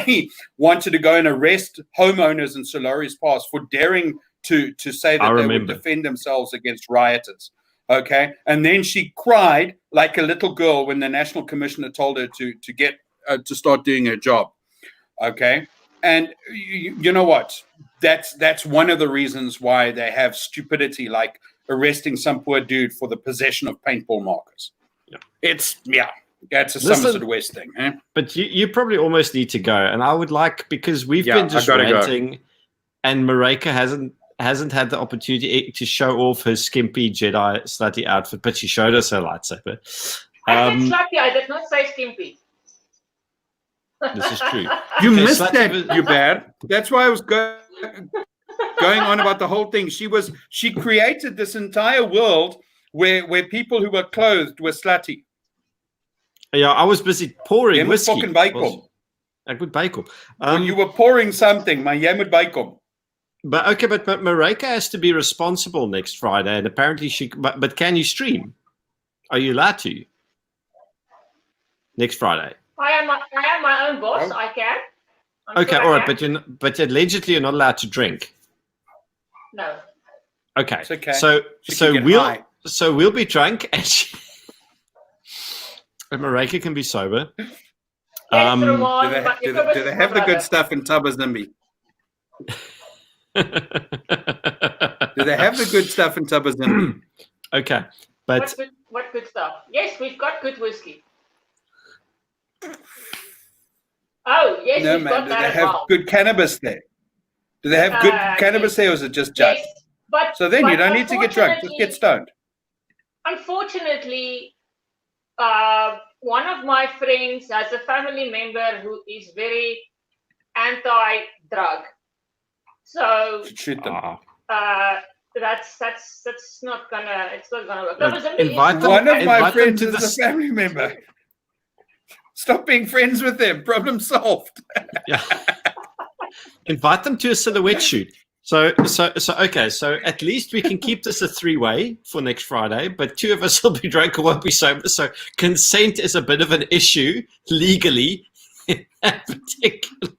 wanted to go and arrest homeowners in Solari's Pass for daring to say that they would defend themselves against rioters. Okay, and then she cried like a little girl when the national commissioner told her to get to start doing her job. Okay, and you know what? That's one of the reasons why they have stupidity like arresting some poor dude for the possession of paintball markers. Yeah. That's a Somerset West thing. Eh? But you probably almost need to go, and I would like because we've been just ranting, and Maryke hasn't had the opportunity to show off her skimpy Jedi slutty outfit, but she showed us her lightsaber. I said slutty. I did not say skimpy. This is true. You missed that, you bad. That's why I was going on about the whole thing. She created this entire world where people who were clothed were slutty. Yeah, I was busy pouring whiskey. Ek moet bykom. You were pouring something, maar jy moet bykom. But Maryke has to be responsible next Friday, and apparently but can you stream? Are you allowed to? Next Friday. I am my own boss. I can. Okay, all right, but allegedly you're not allowed to drink. No. Okay. It's okay. So we'll be drunk and Maryke can be sober. Yes, do they have the good stuff in Tabazimbi? Do they have the good stuff in Tabazimbi? Okay, but what good stuff? Yes, we've got good whiskey. Oh, yes, no, we've man. got Do that they as have well. good cannabis there? Do they have good cannabis there, or is it just judged? Yes, so then you don't need to get drunk. Just get stoned. Unfortunately, one of my friends has a family member who is very anti-drug. So shoot them. That's not gonna. It's not gonna work. One of my friends is a family member. Stop being friends with them. Problem solved. Yeah. Invite them to a silhouette shoot. So okay. So at least we can keep this a 3-way for next Friday, but 2 of us will be drunk or won't be sober. So consent is a bit of an issue legally in that particular.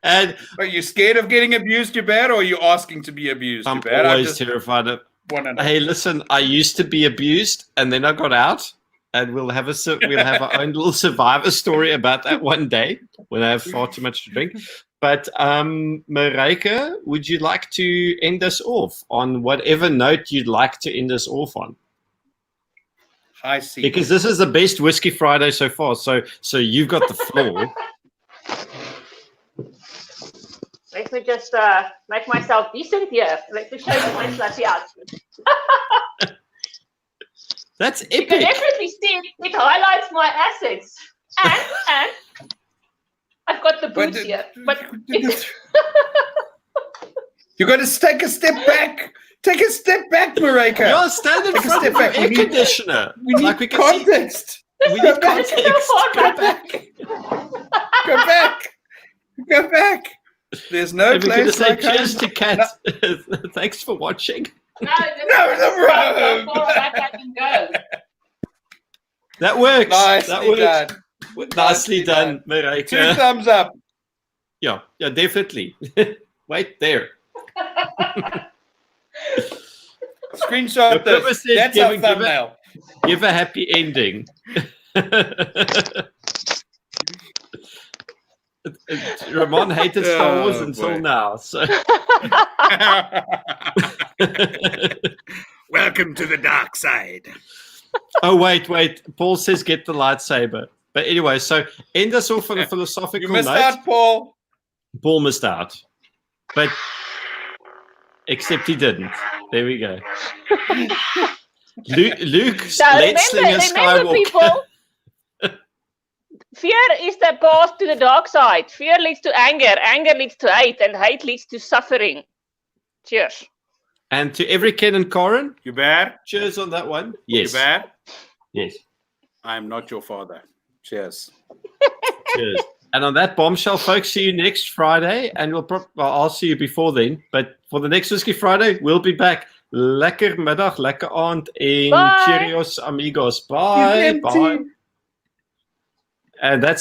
And are you scared of getting abused, you bad, or are you asking to be abused? I'm always terrified of. Want to know. Hey, listen, I used to be abused, and then I got out, and we'll have our own little survivor story about that one day when I have far too much to drink. But Maryke, would you like to end us off on whatever note you'd like to end us off on? I see. Because this is the best Whiskey Friday so far, so you've got the floor. Let me just make myself decent here. Let me show you my slutty outfit. That's You can epic. definitely see it highlights my assets. And I've got the boots here. But You got to take a step back. Take a step back, Maryke. You're standing in Take a front step of your back. air We need- conditioner. We need We can see. context. We need context. Go back. Go back. Go back. There's no And we're going to place say like cheers home. to Kat. Thanks for watching. no, the road. How far back I can go. That works. That Nicely works. done. Nicely done, Maryke. 2 thumbs up. Yeah, definitely. Wait there. Screenshot The purpose this. is That's our thumbnail. Give a happy ending. Ramon hated Star Wars Oh, until boy. now. So. Welcome to the dark side. Oh, wait. Paul says get the lightsaber. But anyway, so end us off on a philosophical You missed note. out, Paul. Paul missed out. But except he didn't. There we go. Luke's So Let's Slinger remember Skywalker. people, fear is the path to the dark side. Fear leads to anger. Anger leads to hate. And hate leads to suffering. Cheers. And to every Ken and Corin, You bad? cheers on that one. You Yes. bad? Yes. I am not your father. Cheers. Cheers. And on that bombshell, folks, see you next Friday. And I'll see you before then. But for the next Whiskey Friday, we'll be back. Lekker middag, lekker aand en Bye. cheerios, amigos. Bye. Bye. And that's